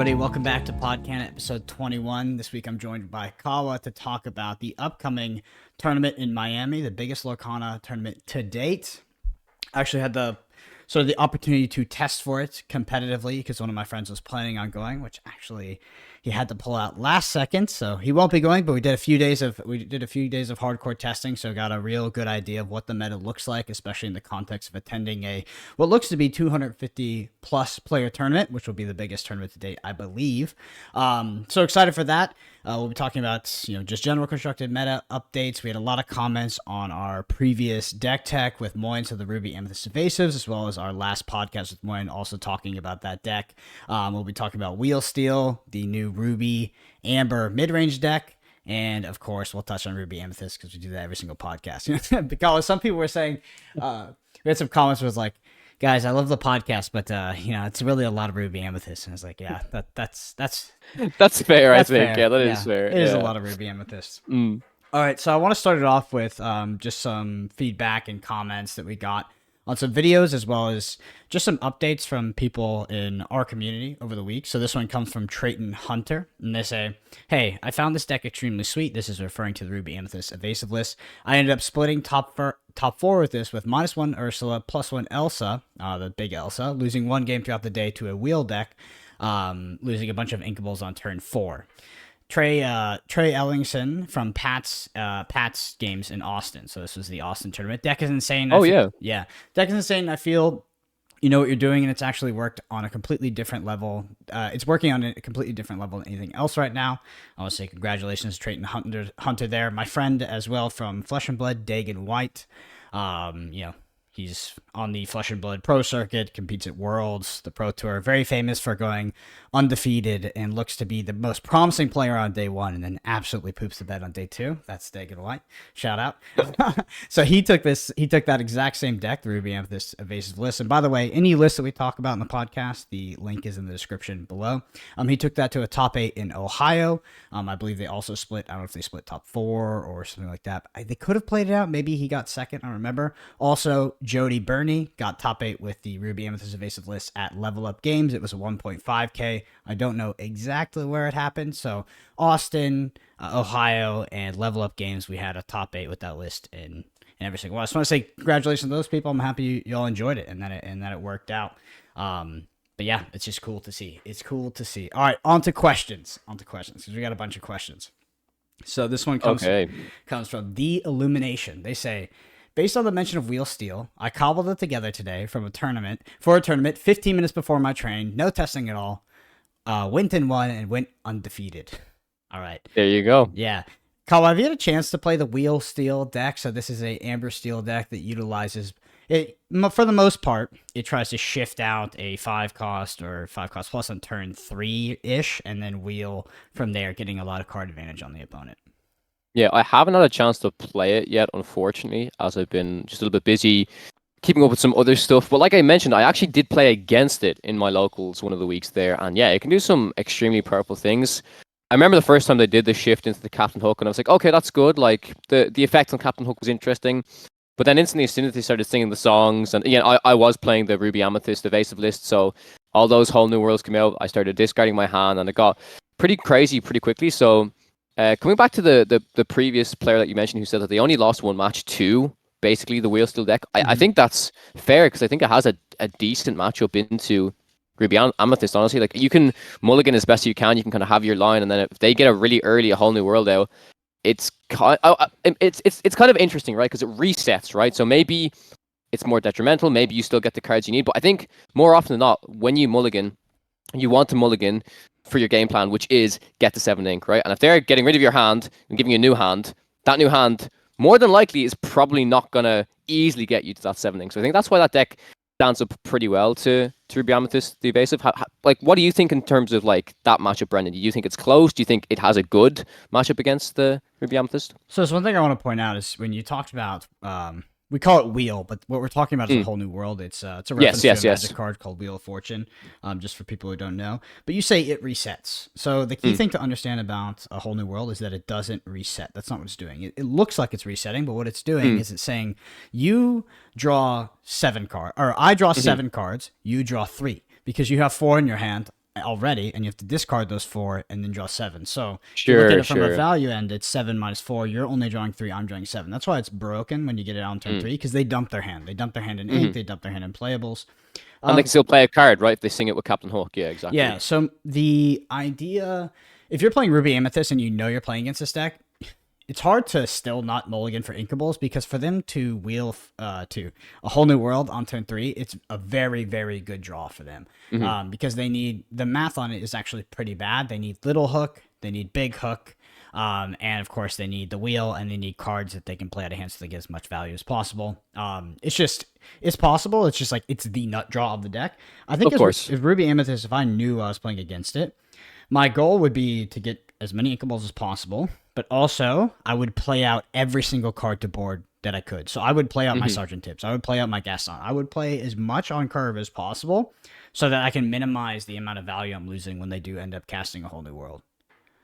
everybody. Welcome back to Podcana episode 21. This week I'm joined by Kawa to talk about the upcoming tournament in Miami, the biggest Lorcana tournament to date. I actually had the opportunity to test for it competitively because one of my friends was planning on going, which actually he had to pull out last second, so he won't be going. But we did a few days of hardcore testing, so got a real good idea of what the meta looks like, especially in the context of attending what looks to be 250 plus player tournament, which will be the biggest tournament to date, I believe. So excited for that. We'll be talking about just general constructed meta updates. We had a lot of comments on our previous deck tech with Moines of the Ruby Amethyst Evasives, as well as our last podcast with Moine also talking about that deck. We'll be talking about Wheel Steel, the new Ruby Amber mid-range deck, and of course we'll touch on Ruby Amethyst because we do that every single podcast. Because some people were saying, we had some comments where it was like, guys, I love the podcast, but it's really a lot of Ruby Amethyst. And I was like, yeah, that's fair. That's I think fair. yeah, that is fair. It is a lot of Ruby Amethyst. All right, so I want to start it off with just some feedback and comments that we got on some videos, as well as just some updates from people in our community over the week. So this one comes from Trayton Hunter, and they say, hey, I found this deck extremely sweet. This is referring to the Ruby Amethyst Evasive list. I ended up splitting top four with this with -1 Ursula, +1 Elsa, the big Elsa, losing one game throughout the day to a wheel deck, losing a bunch of Inkables on turn 4. Trey Ellingson from Pat's games in Austin. So this was the Austin tournament. Deck is insane. Yeah. Deck is insane. I feel you know what you're doing, and it's actually worked on a completely different level. It's working on a completely different level than anything else right now. I want to say congratulations, Trayton Hunter there. My friend as well from Flesh and Blood, Dagan White. He's on the Flesh and Blood Pro Circuit, competes at Worlds, the Pro Tour, very famous for going undefeated and looks to be the most promising player on day 1 and then absolutely poops the bed on day 2. That's Dagan White. Shout out. So he took that exact same deck, the Ruby Amethyst Evasive list. And by the way, any list that we talk about in the podcast, the link is in the description below. He took that to a top 8 in Ohio. I believe they also split, I don't know if they split top 4 or something like that. They could have played it out. Maybe he got second, I don't remember. Also, Jody Burney got top 8 with the Ruby Amethyst Evasive list at Level Up Games. It was a 1.5K. I don't know exactly where it happened. So Austin, Ohio, and Level Up Games, we had a top 8 with that list in every single one. I just want to say congratulations to those people. I'm happy you all enjoyed it and that it worked out. But yeah, it's just cool to see. It's cool to see. All right, on to questions because we got a bunch of questions. So this one comes from The Illumination. They say, based on the mention of Wheel Steel, I cobbled it together today for a tournament, 15 minutes before my train, no testing at all. Went and won and went undefeated. All right. There you go. Yeah. Kawa, have you had a chance to play the Wheel Steel deck? So this is a Amber Steel deck that utilizes it. For the most part, it tries to shift out a 5 cost or 5 cost plus on turn 3-ish, and then wheel from there, getting a lot of card advantage on the opponent. Yeah, I haven't had a chance to play it yet, unfortunately, as I've been just a little bit busy keeping up with some other stuff. But like I mentioned, I actually did play against it in my locals one of the weeks there. And yeah, it can do some extremely powerful things. I remember the first time they did the shift into the Captain Hook, and I was like, okay, that's good. Like, the effect on Captain Hook was interesting. But then instantly, as soon as they started singing the songs, and again, I was playing the Ruby Amethyst Evasive list, so all those whole new worlds came out. I started discarding my hand, and it got pretty crazy pretty quickly. So coming back to the previous player that you mentioned who said that they only lost one match to basically the Wheel Steel deck, I think that's fair because I think it has a decent matchup into Ruby Amethyst, honestly. Like, you can mulligan as best you can kind of have your line, and then if they get a really early a whole new world out, it's kind of interesting, right? Because it resets, right? So maybe it's more detrimental, maybe you still get the cards you need, but I think more often than not, when you mulligan, you want to mulligan for your game plan, which is get the 7 ink, right? And if they're getting rid of your hand and giving you a new hand, that new hand more than likely is probably not going to easily get you to that 7 ink. So I think that's why that deck stands up pretty well to Ruby Amethyst, the Evasive. Like, what do you think in terms of like that matchup, Brendan? Do you think it's close? Do you think it has a good matchup against the Ruby Amethyst? So there's one thing I want to point out is when you talked about we call it Wheel, but what we're talking about is a whole new world. It's a reference to a Magic card called Wheel of Fortune, just for people who don't know. But you say it resets. So the key thing to understand about a whole new world is that it doesn't reset. That's not what it's doing. It looks like it's resetting, but what it's doing is it's saying you draw 7 cards, or I draw 7 cards, you draw 3. Because you have 4 in your hand, already, and you have to discard those 4 and then draw 7. So if you look at Sure, it from a sure. value end, it's 7 minus 4. You're only drawing 3. I'm drawing 7. That's why it's broken when you get it on turn 3, because they dump their hand. They dump their hand in ink. They dump their hand in playables. And they can still play a card, right? If they sing it with Captain Hook. Yeah, exactly. Yeah. So the idea, if you're playing Ruby Amethyst and you know you're playing against this deck, it's hard to still not mulligan for Inkables, because for them to wheel to a whole new world on turn 3, it's a very, very good draw for them. Because they need, the math on it is actually pretty bad. They need Little Hook, they need Big Hook, and of course they need the wheel, and they need cards that they can play out of hand so they get as much value as possible. It's possible. It's just like, it's the nut draw of the deck. I think Of course. if Ruby Amethyst, if I knew I was playing against it, my goal would be to get as many Inkables as possible, but also I would play out every single card to board that I could. So I would play out my Sergeant Tips. I would play out my Gaston. I would play as much on curve as possible so that I can minimize the amount of value I'm losing when they do end up casting a whole new world.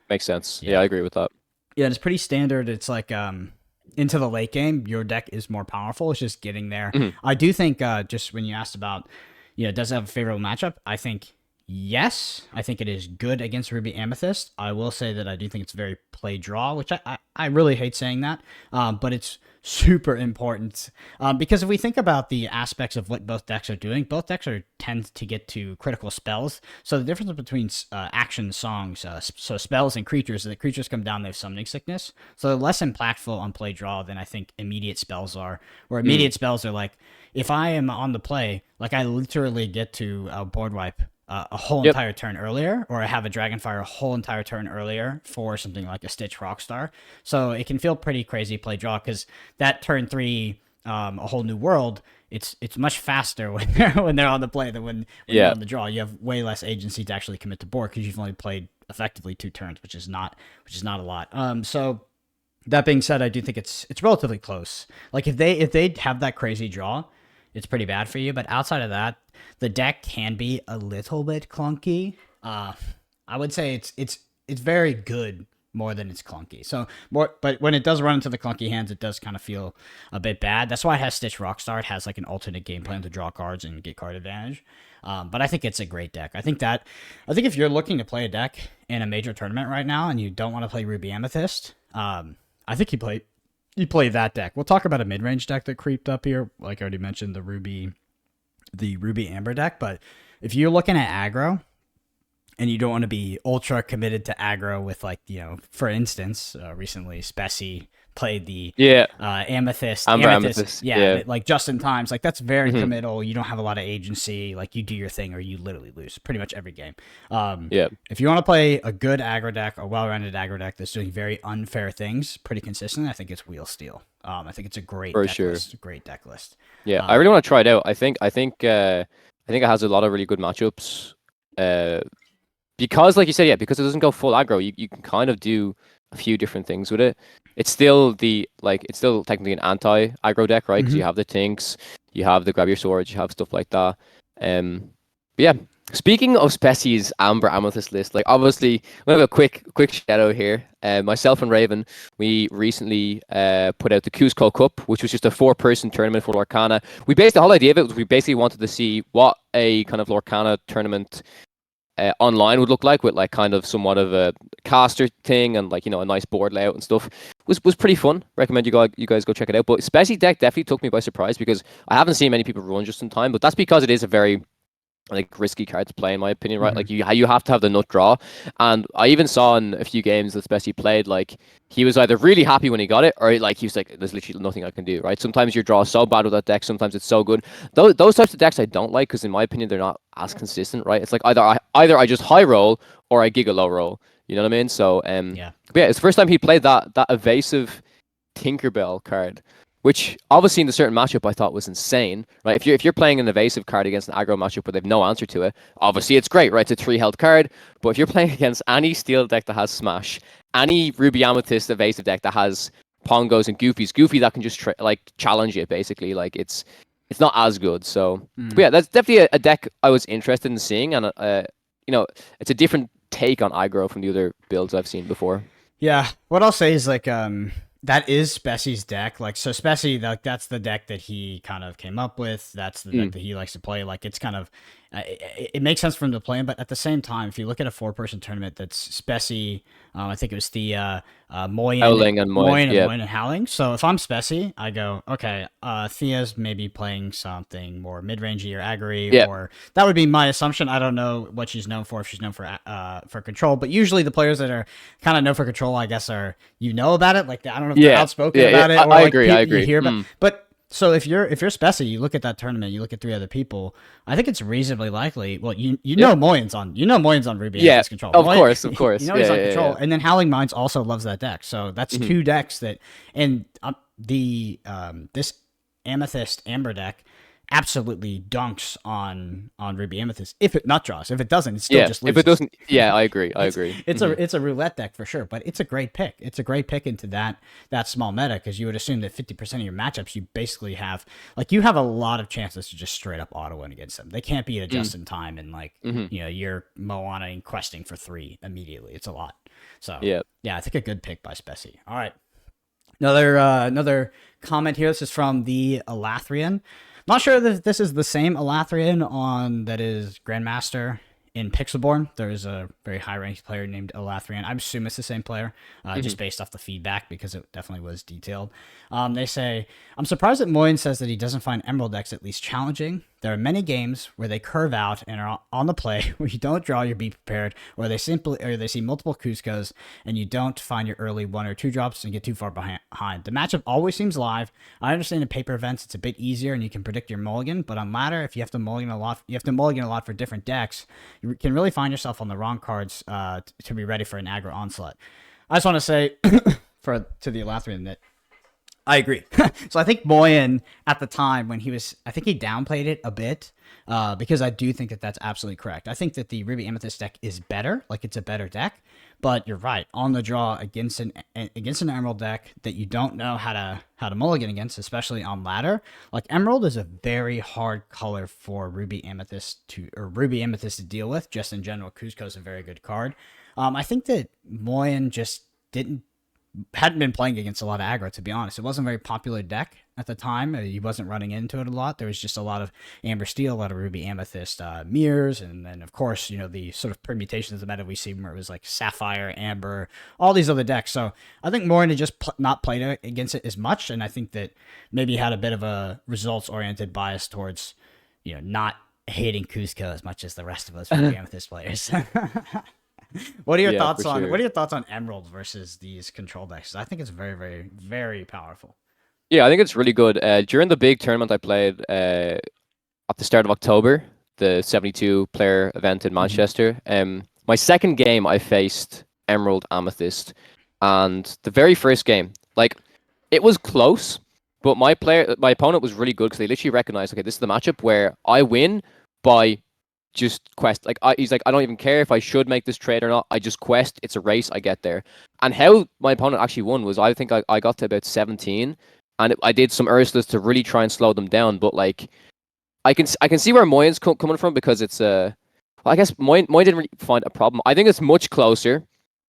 Makes sense. Yeah, I agree with that. Yeah, it's pretty standard. It's like into the late game, your deck is more powerful. It's just getting there. I do think just when you asked about, does it have a favorable matchup? I think yes. I think it is good against Ruby Amethyst. I will say that I do think it's very play draw, which I really hate saying that, but it's super important because if we think about the aspects of what both decks are doing, both decks tend to get to critical spells. So the difference between action songs, so spells and creatures, is that creatures come down, they have summoning sickness, so they're less impactful on play draw than I think immediate spells are. Where immediate spells are like, if I am on the play, like I literally get to board wipe a whole entire turn earlier, or I have a Dragonfire a whole entire turn earlier for something like a Stitch Rockstar. So it can feel pretty crazy play draw, because that turn 3, a whole new world, it's much faster when they're on the play than when you're on the draw. You have way less agency to actually commit to board because you've only played effectively 2 turns, which is not a lot. So that being said, I do think it's relatively close. Like if they have that crazy draw, it's pretty bad for you. But outside of that, the deck can be a little bit clunky. I would say it's very good more than it's clunky. So but when it does run into the clunky hands, it does kind of feel a bit bad. That's why it has Stitch Rockstar. It has like an alternate game plan to draw cards and get card advantage. But I think it's a great deck. I think if you're looking to play a deck in a major tournament right now and you don't want to play Ruby Amethyst, I think you play that deck. We'll talk about a mid-range deck that creeped up here. Like I already mentioned, the Ruby Amber deck. But if you're looking at aggro and you don't want to be ultra committed to aggro with, like, for instance, recently Spessy played the Amethyst. Amethyst. Yeah, like just in times. Like that's very committal. You don't have a lot of agency. Like you do your thing or you literally lose pretty much every game. If you want to play a good aggro deck, a well-rounded aggro deck that's doing very unfair things pretty consistently, I think it's Wheel Steel. I think it's a great list. Great deck list. Yeah, I really want to try it out. I think it has a lot of really good matchups. Because, like you said, because it doesn't go full aggro, you can kind of do a few different things with it. It's still technically an anti-aggro deck, right? Because you have the Tinks, you have the Grab Your Swords, you have stuff like that. But yeah, speaking of Spessy's Amber Amethyst list, like obviously, we have a quick shout out here. Myself and Raven, we recently put out the Cusco Cup, which was just a 4-person tournament for Lorcana. The whole idea of it was we basically wanted to see what a kind of Lorcana tournament online would look like, with like kind of somewhat of a caster thing and like a nice board layout and stuff. Was pretty fun. Recommend you guys go check it out. But Spessy deck definitely took me by surprise because I haven't seen many people run just in time. But that's because it is a very like risky card to play, in my opinion, right? Like you have to have the nut draw, and I even saw in a few games that Spessy played, like he was either really happy when he got it, or like he was like, "There's literally nothing I can do." Right? Sometimes your draw is so bad with that deck, sometimes it's so good. Those types of decks I don't like because, in my opinion, they're not as consistent. Right? It's like either I just high roll or I giga low roll. You know what I mean? So yeah, it's the first time he played that evasive Tinkerbell card, which obviously in the certain matchup I thought was insane, right? If you're playing an evasive card against an aggro matchup where they've no answer to it, obviously it's great, right? It's a 3 health card. But if you're playing against any steel deck that has Smash, any Ruby Amethyst evasive deck that has Pongos and Goofy that can just challenge it, basically, like it's not as good. So but yeah, that's definitely a deck I was interested in seeing, and it's a different take on aggro from the other builds I've seen before. Yeah, what I'll say is like that is Spessy's deck. Like, so Spessy, that's the deck that he kind of came up with. That's the deck that he likes to play. Like, it's kind of, it makes sense for him to play him, but at the same time, if you look at a 4-person tournament that's Spessy, I think it was the Moyen, Howling and Moy. Moyen, and Yeah. Moyen and Howling. So if I'm Spessy, I go, okay, Thea's maybe playing something more mid-rangey or aggro, Yeah. or that would be my assumption. I don't know what she's known for, if she's known for control, but usually the players that are kind of known for control, I guess, are about it. Like I don't know if they're Yeah. outspoken Yeah. about Yeah. it, or I like agree. I you agree. hear about, but. So if you're Spessy, you look at that tournament, you look at 3 other people. I think it's reasonably likely. Well, you know Moyen's on Ruby Yeah. Amethyst control. Of Moyen, course. Of course. you know he's Yeah. on Yeah. control, Yeah. and then Howling Minds also loves that deck. So that's 2 decks that, and this Amethyst Amber deck absolutely dunks on Ruby Amethyst if it nut draws. If it doesn't, it still just loses. If it doesn't, yeah, I agree. I agree. It's a roulette deck for sure, but it's a great pick. It's a great pick into that small meta, because you would assume that 50% of your matchups you basically have, like, you have a lot of chances to just straight up auto win against them. They can't be a just in time and you're Moana and questing for 3 immediately. It's a lot. So Yeah. I think a good pick by Spessy. All right. Another comment here. This is from the Elathrian. Not sure that this is the same Elathrian that is Grandmaster in Pixelborn. There's a very high-ranked player named Elathrian. I assume it's the same player, just based off the feedback, because it definitely was detailed. They say, I'm surprised that Moyen says that he doesn't find Emerald decks at least challenging. There are many games where they curve out and are on the play where you don't draw your Be Prepared, or they see multiple Cuscos and you don't find your early 1 or 2 drops and get too far behind. The matchup always seems live. I understand in paper events it's a bit easier and you can predict your mulligan, but on ladder, if you have to mulligan a lot for different decks, you can really find yourself on the wrong cards to be ready for an aggro onslaught. I just want to say to the Elathrian that I agree. So I think Moyen at the time when I think he downplayed it a bit, because I do think that that's absolutely correct. I think that the Ruby Amethyst deck is better, like it's a better deck, but you're right, on the draw against an Emerald deck that you don't know how to mulligan against, especially on ladder. Like, Emerald is a very hard color for Ruby Amethyst to deal with. Just in general, Cusco's a very good card. I think that Moyen just hadn't been playing against a lot of aggro, to be honest. It wasn't a very popular deck at the time. He wasn't running into it a lot. There was just a lot of Amber Steel, a lot of Ruby Amethyst mirrors, and then, of course, the sort of permutations of the meta we see where it was like Sapphire, Amber, all these other decks. So I think Morin had just not played against it as much, and I think that maybe he had a bit of a results-oriented bias towards, not hating Cusco as much as the rest of us Ruby Amethyst players. What are your thoughts on sure. What are your thoughts on Emerald versus these control decks? I think it's very, very, very powerful. Yeah, I think it's really good. During the big tournament I played at the start of October, the 72 player event in Manchester, my second game I faced Emerald Amethyst, and the very first game, like, it was close, but my opponent was really good because they literally recognized, okay, this is the matchup where I win by just quest. Like, he's like, I don't even care if I should make this trade or not. I just quest. It's a race. I get there. And how my opponent actually won was, I think I got to about 17, and I did some Ursulas to really try and slow them down. But, like, I can see where Moyen's coming from, because it's well, I guess Moyen didn't really find a problem. I think it's much closer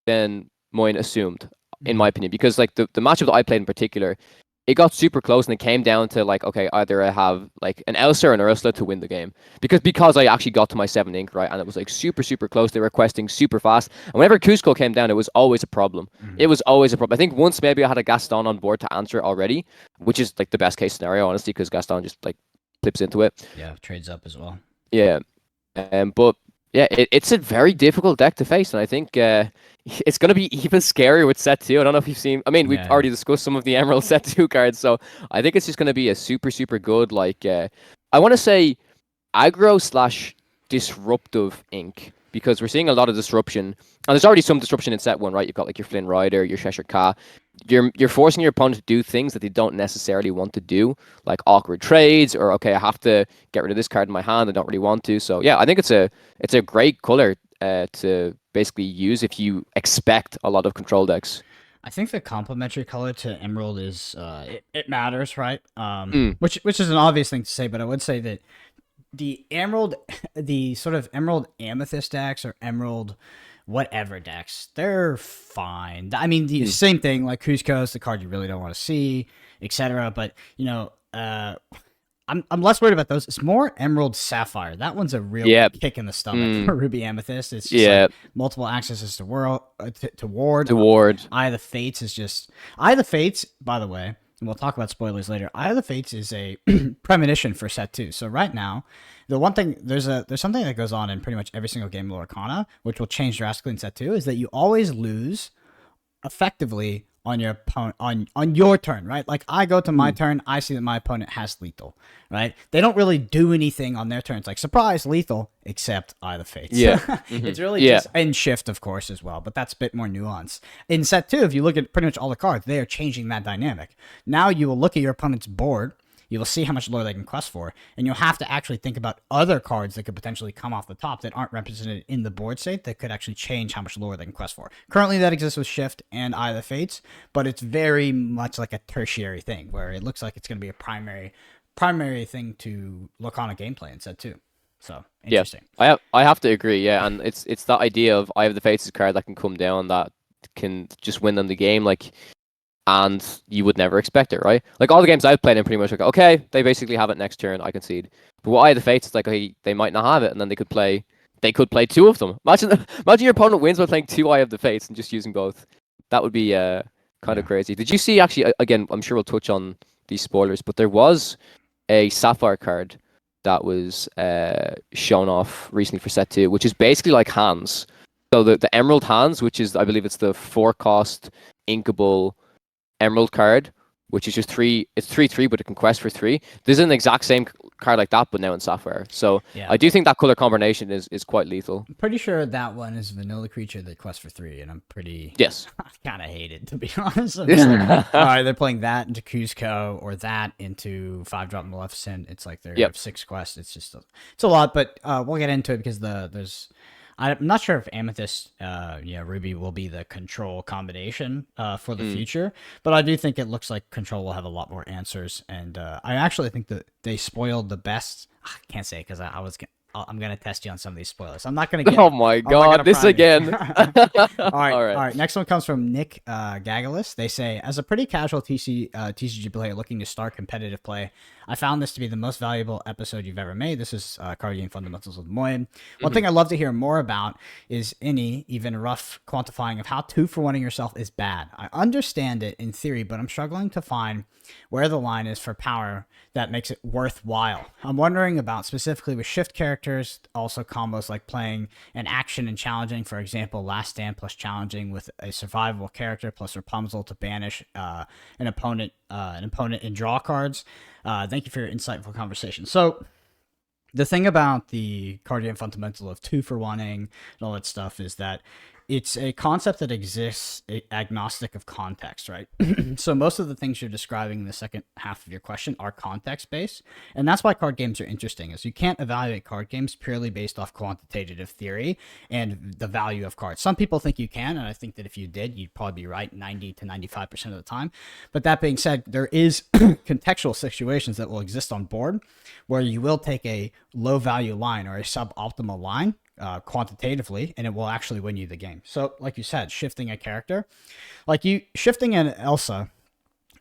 than Moyen assumed, in my opinion, because, like, the matchup that I played in particular, it got super close, and it came down to, like, okay, either I have, like, an Elsa or an Ursula to win the game. Because I actually got to my 7 ink, right, and it was, like, super, super close. They were questing super fast. And whenever Cusco came down, it was always a problem. It was always a problem. I think once maybe I had a Gaston on board to answer already, which is, like, the best case scenario, honestly, because Gaston just, like, flips into it. Yeah, trades up as well. Yeah. But yeah, it's a very difficult deck to face, and I think it's going to be even scarier with set 2. I don't know if you've seen... I mean, we've already discussed some of the Emerald set 2 cards, so I think it's just going to be a super, super good, like... I want to say aggro/disruptive ink, because we're seeing a lot of disruption, and there's already some disruption in set 1, right? You've got, like, your Flynn Rider, your Cheshire Cat. You're forcing your opponent to do things that they don't necessarily want to do, like awkward trades, or, okay, I have to get rid of this card in my hand, I don't really want to. So yeah, I think it's a great color to basically use if you expect a lot of control decks. I think the complementary color to Emerald is it matters, right? Which is an obvious thing to say, but I would say that the sort of Emerald Amethyst decks or Emerald whatever decks, they're fine. I mean, the same thing, like Cusco's the card you really don't want to see, etc. But I'm less worried about those. It's more Emerald Sapphire. That one's a real Yeah. kick in the stomach for Ruby Amethyst. It's just Yeah. like multiple accesses to ward. The ward. Eye of the Fates is just Eye of the Fates. By the way, and we'll talk about spoilers later. Eye of the Fates is a premonition for set 2. So right now, the one thing there's something that goes on in pretty much every single game of Lorcana, which will change drastically in set 2, is that you always lose effectively on your opponent on your turn, right? Like I go to my turn, I see that my opponent has lethal, right? They don't really do anything on their turn. It's like surprise lethal, except Eye of the Fates. Yeah. It's really just and shift, of course, as well, but that's a bit more nuanced. In set 2, if you look at pretty much all the cards, they are changing that dynamic. Now you will look at your opponent's board. You will see how much lore they can quest for, and you'll have to actually think about other cards that could potentially come off the top that aren't represented in the board state that could actually change how much lore they can quest for. Currently, that exists with Shift and Eye of the Fates, but it's very much like a tertiary thing where it looks like it's going to be a primary thing to look on a gameplay in set 2. So interesting. Yeah, I have to agree. Yeah, and it's that idea of Eye of the Fates is a card that can come down that can just win them the game. Like. And you would never expect it, right? Like all the games I've played in, pretty much like, okay, they basically have it next turn, I concede. But with Eye of the Fates, it's like, okay, they might not have it, and then they could play 2 of them. Imagine your opponent wins by playing 2 Eye of the Fates and just using both. That would be kind of crazy. Did you see actually? Again, I'm sure we'll touch on these spoilers, but there was a Sapphire card that was shown off recently for set 2, which is basically like Hands. So the Emerald Hands, which is I believe it's the 4-cost inkable Emerald card, which is just 3. It's 3/3, but it can quest for 3. There's an exact same card like that, but now in Sapphire. So I do think that color combination is quite lethal. I'm pretty sure that one is a vanilla creature that quests for 3, and I'm pretty yes. I kind of hate it, to be honest. Like, all right, they're playing that into Cusco or that into 5-drop Maleficent. It's like they're 6 quests. It's just it's a lot, but we'll get into it because there's. I'm not sure if Amethyst, Ruby will be the control combination for the future, but I do think it looks like control will have a lot more answers, and I actually think that they spoiled the best. I can't say because I'm gonna test you on some of these spoilers. I'm not gonna get. Oh my god, this again. All right. Next one comes from Nick Gagalis. They say, as a pretty casual TCG player looking to start competitive play, I found this to be the most valuable episode you've ever made. This is Card Game Fundamentals with Moyen. One thing I'd love to hear more about is any even rough quantifying of how 2-for-1ing yourself is bad. I understand it in theory, but I'm struggling to find where the line is for power that makes it worthwhile. I'm wondering about specifically with shift characters, also combos like playing an action and challenging, for example, Last Stand plus challenging with a survivable character plus Rapunzel to banish an opponent and draw cards. Thank you for your insightful conversation. So the thing about the card game fundamental of 2-for-1ing and all that stuff is that it's a concept that exists agnostic of context, right? So most of the things you're describing in the second half of your question are context-based, and that's why card games are interesting, is you can't evaluate card games purely based off quantitative theory and the value of cards. Some people think you can, and I think that if you did, you'd probably be right 90 to 95% of the time. But that being said, there is contextual situations that will exist on board where you will take a low-value line or a suboptimal line quantitatively, and it will actually win you the game. So like you said, shifting a character, shifting an Elsa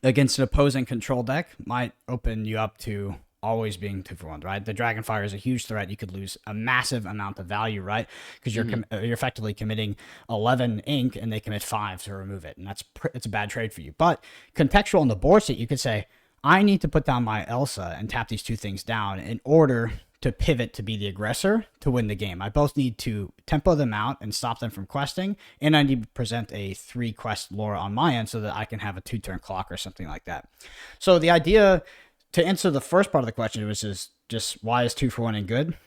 against an opposing control deck might open you up to always being 2-for-1, right? The Dragonfire is a huge threat. You could lose a massive amount of value, right? Because you're effectively committing 11 ink and they commit 5 to remove it, and it's a bad trade for you. But contextual on the board state, you could say, I need to put down my Elsa and tap these 2 things down in order to pivot to be the aggressor to win the game. I both need to tempo them out and stop them from questing, and I need to present a 3-quest lore on my end so that I can have a 2-turn clock or something like that. So the idea, to answer the first part of the question, which is just why is 2-for-1ing good?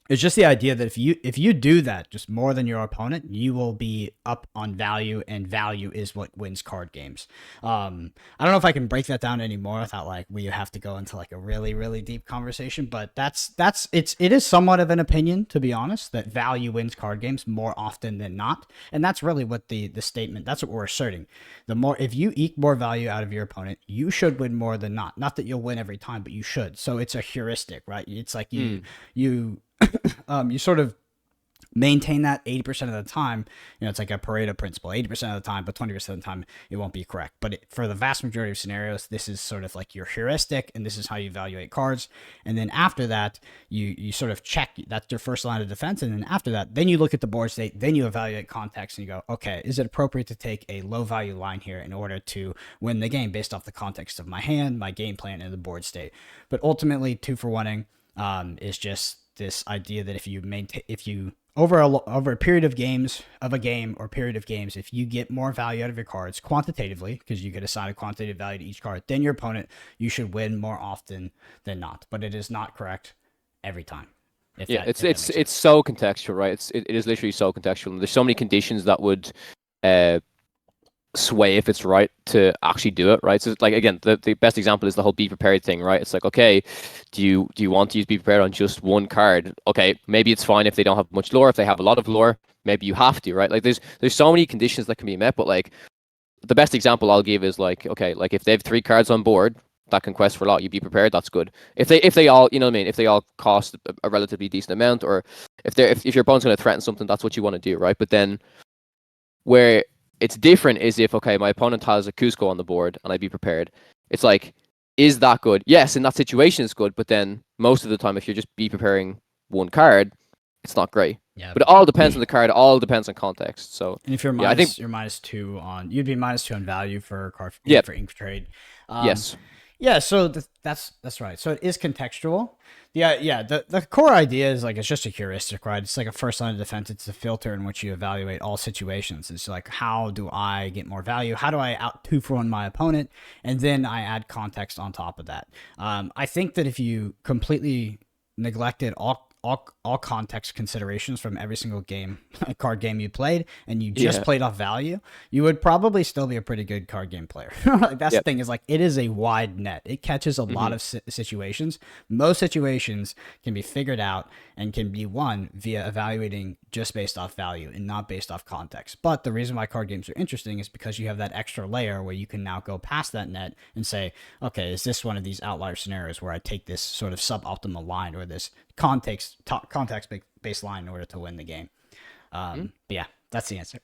It's just the idea that if you do that just more than your opponent, you will be up on value, and value is what wins card games. I don't know if I can break that down anymore without we have to go into a really, really deep conversation, but it is somewhat of an opinion, to be honest, that value wins card games more often than not. And that's really what the statement, that's what we're asserting. If you eke more value out of your opponent, you should win more than not. Not that you'll win every time, but you should. So it's a heuristic, right? It's like you sort of maintain that 80% of the time. It's like a Pareto principle. 80% of the time, but 20% of the time it won't be correct. But for the vast majority of scenarios, this is sort of like your heuristic, and this is how you evaluate cards. And then after that, you sort of check. That's your first line of defense. And then after that, then you look at the board state, then you evaluate context, and you go, okay, is it appropriate to take a low value line here in order to win the game based off the context of my hand, my game plan, and the board state? But ultimately, 2-for-1ing is just this idea that if you over a period of games of a game or period of games, if you get more value out of your cards quantitatively, because you get assigned a quantitative value to each card than your opponent, you should win more often than not. But it is not correct every time. It's so contextual, right? It is literally so contextual. And there's so many conditions that would sway if it's right to actually do it, right? So like, again, the best example is the whole be prepared thing, right? It's like, okay, do you want to use be prepared on just one card? Okay, maybe it's fine if they don't have much lore. If they have a lot of lore, maybe you have to, right? Like there's so many conditions that can be met, but like the best example I'll give is like, okay, like if they have 3 cards on board that can quest for a lot, you be prepared, that's good. If they all, you know what I mean, if they all cost a relatively decent amount, or if your opponent's going to threaten something, that's what you want to do, right? But then where it's different is if, okay, my opponent has a Cusco on the board and I be prepared. It's like, is that good? Yes, in that situation it's good, but then most of the time, if you're just be preparing one card, it's not great. Yeah. But it all depends on the card. It all depends on context. So, and if you're I think you're -2 on, you'd be -2 on value for card for ink trade. Yes. Yeah, so that's right. So it is contextual. The core idea is like, it's just a heuristic, right? It's like a first line of defense. It's a filter in which you evaluate all situations. It's like, how do I get more value? How do I out 2-for-1 my opponent? And then I add context on top of that. I think that if you completely neglected all context considerations from every single card game you played, and you just played off value, you would probably still be a pretty good card game player. Like, that's the thing, is like, it is a wide net. It catches a lot of situations. Most situations can be figured out and can be won via evaluating just based off value and not based off context. But the reason why card games are interesting is because you have that extra layer where you can now go past that net and say, okay, is this one of these outlier scenarios where I take this sort of suboptimal line or this context-based line in order to win the game? But yeah, that's the answer.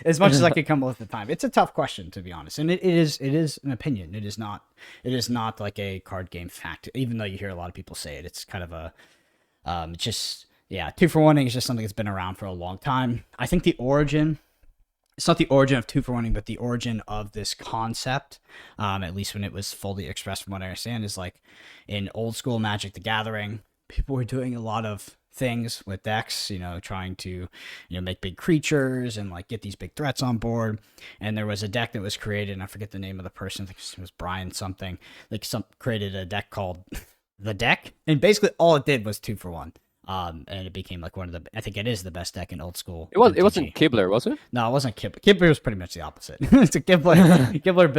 As much as I could come up with the time, it's a tough question, to be honest, and it is an opinion. It is not like a card game fact, even though you hear a lot of people say it. It's kind of a 2-for-1ing is just something that's been around for a long time. I think it's not the origin of 2-for-1ing, but the origin of this concept, at least when it was fully expressed from what I understand, is like in old school Magic the Gathering, people were doing a lot of things with decks, trying to, make big creatures and like get these big threats on board. And there was a deck that was created, and I forget the name of the person, I think it was Brian something, created a deck called The Deck, and basically all it did was 2-for-1. And it became like one of the, I think it is the best deck in old school. It wasn't Kibler, was it? No, it wasn't Kibler. Kibler was pretty much the opposite. So Kibler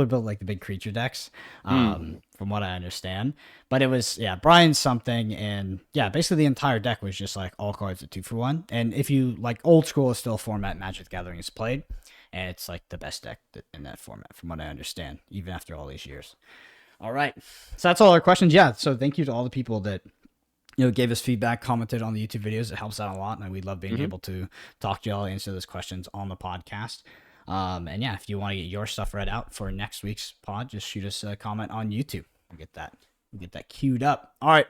built like the big creature decks, from what I understand. But it was, Brian something, and basically the entire deck was just like all cards at 2-for-1. And if you like, old school is still format Magic the Gathering is played, and it's like the best deck in that format, from what I understand, even after all these years. All right, so that's all our questions. So thank you to all the people that gave us feedback, commented on the YouTube videos. It helps out a lot, and we love being able to talk to y'all, answer those questions on the podcast. And if you want to get your stuff read out for next week's pod, just shoot us a comment on YouTube. We'll get that queued up. All right,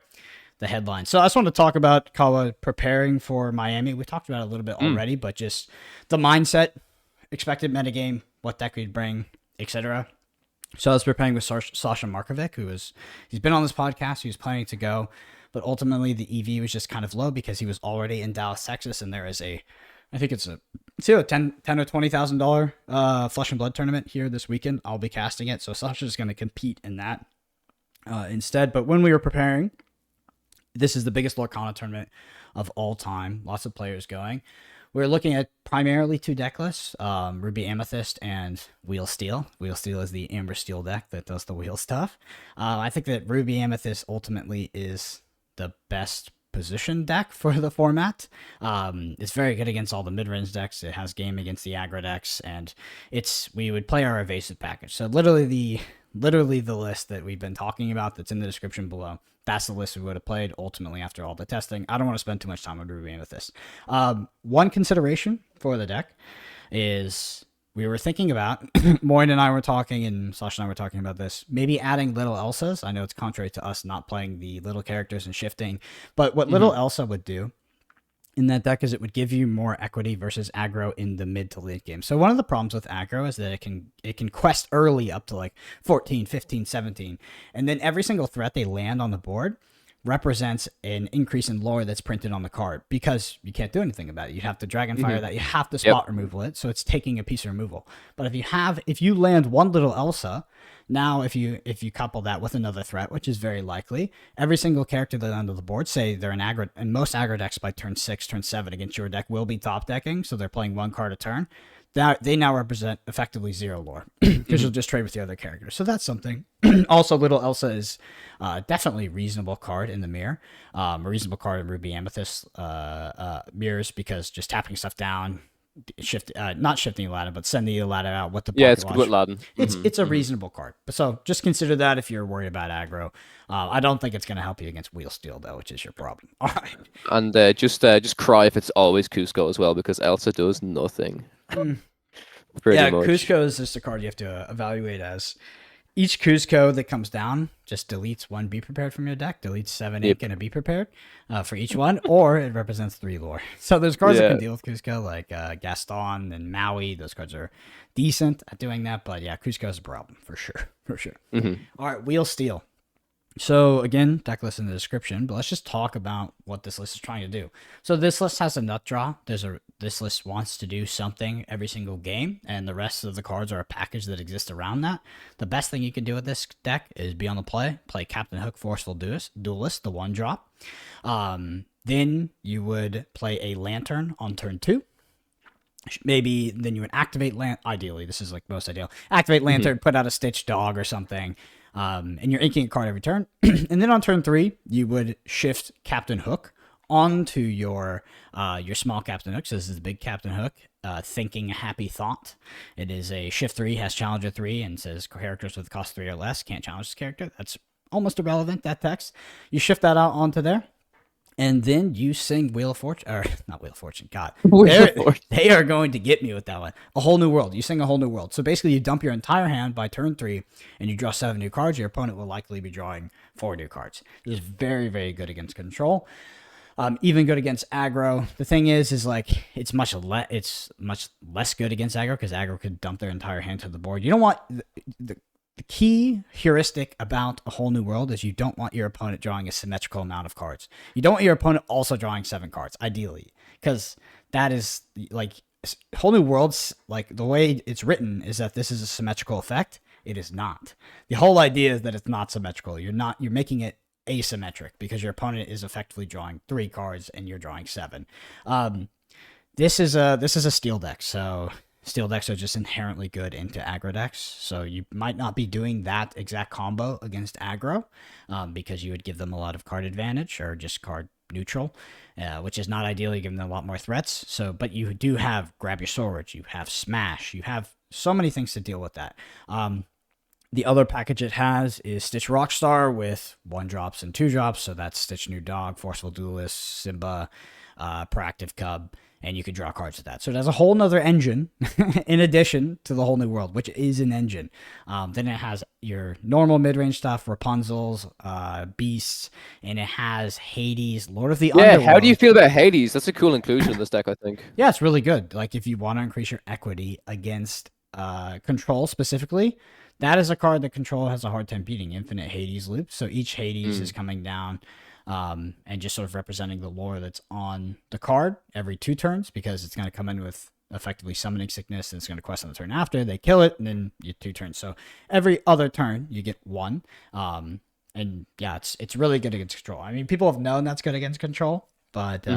the headline. So I just want to talk about Kawa preparing for Miami. We talked about it a little bit already, but just the mindset, expected metagame, what that could bring, etc. So I was preparing with Sasha Markovic, he's been on this podcast. He was planning to go, but ultimately the EV was just kind of low because he was already in Dallas, Texas, and there is I think it's a $10,000 or $20,000 Flesh and Blood tournament here this weekend. I'll be casting it, so Sasha's going to compete in that instead. But when we were preparing, this is the biggest Lorcana tournament of all time. Lots of players going. We're looking at primarily 2 deck lists, Ruby Amethyst and Wheel Steel. Wheel Steel is the Amber Steel deck that does the wheel stuff. I think that Ruby Amethyst ultimately is the best position deck for the format. It's very good against all the mid-range decks. It has game against the aggro decks, and we would play our evasive package. So literally the list that we've been talking about that's in the description below. That's the list we would have played ultimately after all the testing. I don't want to spend too much time on Ruby Amethyst. One consideration for the deck is we were thinking about, Moyne and I were talking, and Sasha and I were talking about this, maybe adding Little Elsas. I know it's contrary to us not playing the little characters and shifting, but what Little Elsa would do in that deck is it would give you more equity versus aggro in the mid to late game. So one of the problems with aggro is that it can quest early up to like 14, 15, 17, and then every single threat they land on the board represents an increase in lore that's printed on the card because you can't do anything about it. You have to Dragonfire that, you have to spot removal it, so it's taking a piece of removal. But if you land one Little Elsa, now if you couple that with another threat, which is very likely, every single character that under the board, say they're an aggro, and most aggro decks by turn 6, turn 7 against your deck will be top decking, so they're playing one card a turn. They now represent effectively 0 lore because you'll just trade with the other characters. So that's something. Also, Little Elsa is definitely a reasonable card in the mirror. A reasonable card in Ruby Amethyst mirrors, because just tapping stuff down, not shifting Aladdin, but sending the Aladdin out with the pocket it's good with Aladdin. It's a reasonable card. So just consider that if you're worried about aggro. I don't think it's going to help you against Wheel Steel, though, which is your problem. All right. And just cry if it's always Cusco as well, because Elsa does nothing. Pretty much. Cusco is just a card you have to evaluate as. Each Cusco that comes down just deletes one Be Prepared from your deck, deletes 7 ink and a Be Prepared for each one, or it represents 3 lore. So there's cards that can deal with Cusco, like Gaston and Maui. Those cards are decent at doing that, but yeah, Cusco is a problem for sure. All right, Wheel Steel. So again, deck list in the description, but let's just talk about what this list is trying to do. So this list has a nut draw. This list wants to do something every single game, and the rest of the cards are a package that exists around that. The best thing you can do with this deck is be on the play Captain Hook, Forceful Duelist, the 1-drop. Then you would play a Lantern on turn 2. Maybe then you would activate ideally, this is like most ideal. Activate Lantern, put out a Stitch Dog or something. And you're inking a card every turn. And then on turn 3, you would shift Captain Hook onto your small Captain Hook. So this is the big Captain Hook, Thinking a Happy Thought. It is a shift 3, has Challenger 3, and says characters with cost 3 or less can't challenge this character. That's almost irrelevant, that text. You shift that out onto there. And then you sing Wheel of Fortune, or not Wheel of Fortune, God. They are going to get me with that one. A Whole New World. You sing A Whole New World. So basically you dump your entire hand by turn 3 and you draw 7 new cards. Your opponent will likely be drawing 4 new cards. This is very, very good against control. Even good against aggro. The thing is like it's much less good against aggro because aggro could dump their entire hand to the board. You don't want the key heuristic about A Whole New World is you don't want your opponent drawing a symmetrical amount of cards. You don't want your opponent also drawing 7 cards, ideally, because that is like Whole New World's, like the way it's written is that this is a symmetrical effect. It is not. The whole idea is that it's not symmetrical. You're making it asymmetric because your opponent is effectively drawing 3 cards and you're drawing 7. This is a steel deck, so steel decks are just inherently good into aggro decks, so you might not be doing that exact combo against aggro because you would give them a lot of card advantage or just card neutral, which is not ideal. You give them a lot more threats. So, but you do have Grab Your Sword, you have Smash, you have so many things to deal with that. The other package it has is Stitch Rockstar with 1-drops and 2-drops, so that's Stitch New Dog, Forceful Duelist, Simba, Proactive Cub, and you can draw cards with that. So it has a whole nother engine in addition to the Whole New World, which is an engine. Then it has your normal mid-range stuff, Rapunzel's, Beasts, and it has Hades, Lord of the Underworld. How do you feel about Hades? That's a cool inclusion in this deck, I think. Yeah, it's really good. Like if you want to increase your equity against control specifically, that is a card that control has a hard time beating. Infinite Hades loop. So each Hades is coming down and just sort of representing the lore that's on the card every 2 turns, because it's going to come in with effectively Summoning Sickness and it's going to quest on the turn after. They kill it and then you 2 turns. So every other turn you get 1. And yeah, it's really good against control. I mean, people have known that's good against control, but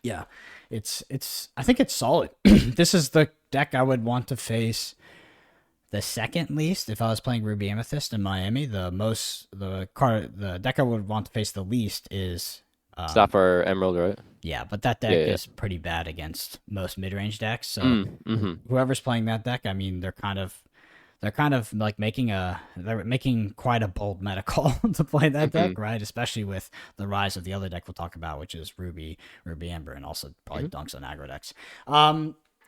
yeah, I think it's solid. This is the deck I would want to face the second least if I was playing Ruby Amethyst in Miami. The deck I would want to face the least is Sapphire Emerald, right? Yeah, but that Yeah, deck yeah. is pretty bad against most mid-range decks. So Mm-hmm. whoever's playing that deck, I mean, they're kind of like they're making quite a bold meta call to play that Mm-hmm. deck, right? Especially with the rise of the other deck we'll talk about, which is Ruby Amber, and also probably Mm-hmm. dunks on aggro decks.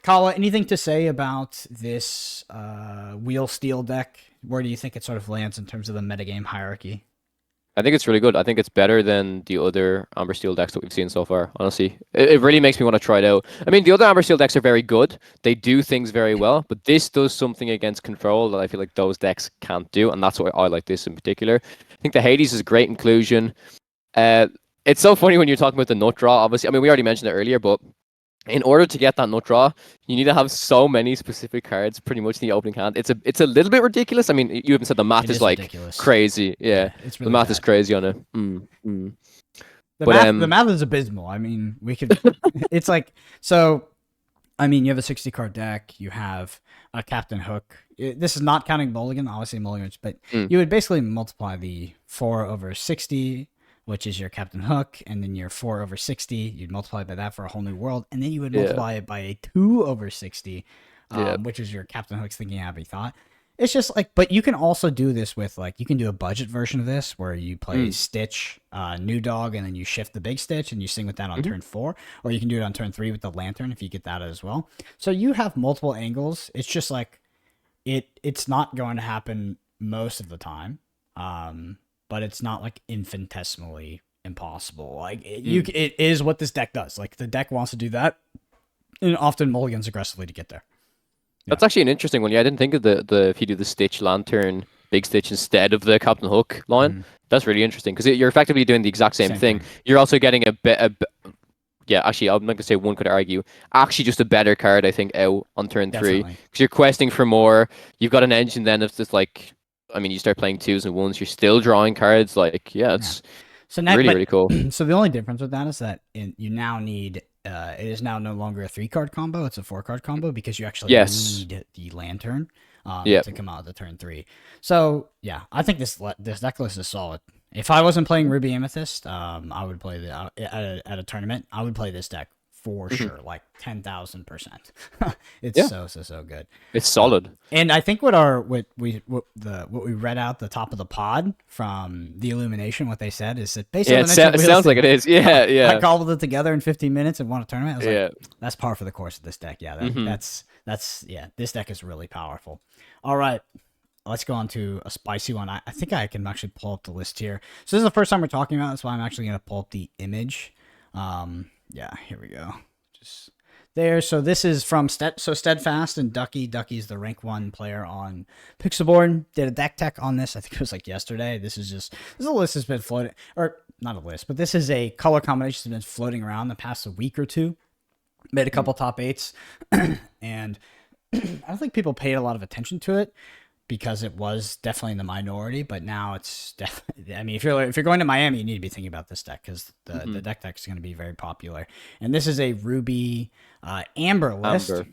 Kawa, anything to say about this Wheel Steel deck? Where do you think it sort of lands in terms of the metagame hierarchy? I think it's really good. I think it's better than the other Amber Steel decks that we've seen so far, honestly. It really makes me want to try it out. I mean, the other Amber Steel decks are very good. They do things very well, but this does something against control that I feel like those decks can't do, and that's why I like this in particular. I think the Hades is a great inclusion. Uh, it's so funny when you're talking about the nut draw, obviously. I mean, we already mentioned it earlier, but in order to get that nut draw, you need to have so many specific cards pretty much in the opening hand. It's a little bit ridiculous. I mean, you even said the math It is is like ridiculous. crazy. Yeah, Yeah, it's the really math is bad. crazy on it. Mm. The But math is abysmal. I mean, we could. It's like so. I mean, you have a 60 card deck. You have a Captain Hook. This is not counting Mulligan, obviously Mulligans, but mm, you would basically multiply the 4 over 60, which is your Captain Hook, and then your 4 over 60. You'd multiply by that for a whole new world, and then you would yeah, multiply it by a 2 over 60, yeah, which is your Captain Hook's thinking happy thought. It's just like, but you can also do this with like, you can do a budget version of this where you play mm, Stitch, New Dog, and then you shift the big Stitch and you sing with that on mhm. turn 4, or you can do it on turn 3 with the Lantern if you get that as well. So you have multiple angles. It's just like, it's not going to happen most of the time, but it's not like infinitesimally impossible. Like it is what this deck does. Like the deck wants to do that, and often mulligans aggressively to get there. Yeah. That's actually an interesting one. Yeah, I didn't think of the if you do the Stitch Lantern Big Stitch instead of the Captain Hook line. Mhm. That's really interesting because you're effectively doing the exact same thing. You're also getting yeah, actually, I'm not gonna say one could argue. Actually, just a better card, I think, out on turn 3 Definitely. because you're questing for more. You've got an engine then of just like, I mean, you start playing 2s and 1s. You're still drawing cards. Like, yeah, Yeah. it's So now, really but really cool. so the only difference with that is that you now need. It is now no longer a 3 card combo; it's a 4 card combo because you actually Yes. need the lantern Yeah. to come out of the turn 3. So yeah, I think this deck list is solid. If I wasn't playing Ruby Amethyst, I would play at a tournament. I would play this deck for Mhm. sure, like 10,000%. It's Yeah. so good. It's solid. And I think what we read out the top of the pod from the Illumination, what they said is that based Yeah, on the nature it of sounds like it is. Yeah, I yeah, cobbled it together in 15 minutes and won a tournament. I was yeah. like, that's par for the course of this deck. Yeah, Hmm. that's yeah. This deck is really powerful. All right, let's go on to a spicy one. I think I can actually pull up the list here. So this is the first time we're talking about. That's why I'm actually gonna pull up the image. Yeah, here we go. Just there. So this is from Steadfast and Ducky. Ducky's the rank 1 player on Pixelborn. Did a deck tech on this. I think it was like yesterday. This is a list that's been floating, or not a list, but this is a color combination that's been floating around the past week or two. Made a couple top 8s, and I don't think people paid a lot of attention to it because it was definitely in the minority, but now it's definitely. I mean, if you're going to Miami, you need to be thinking about this deck because the deck is going to be very popular. And this is a Ruby Amber list. Amber.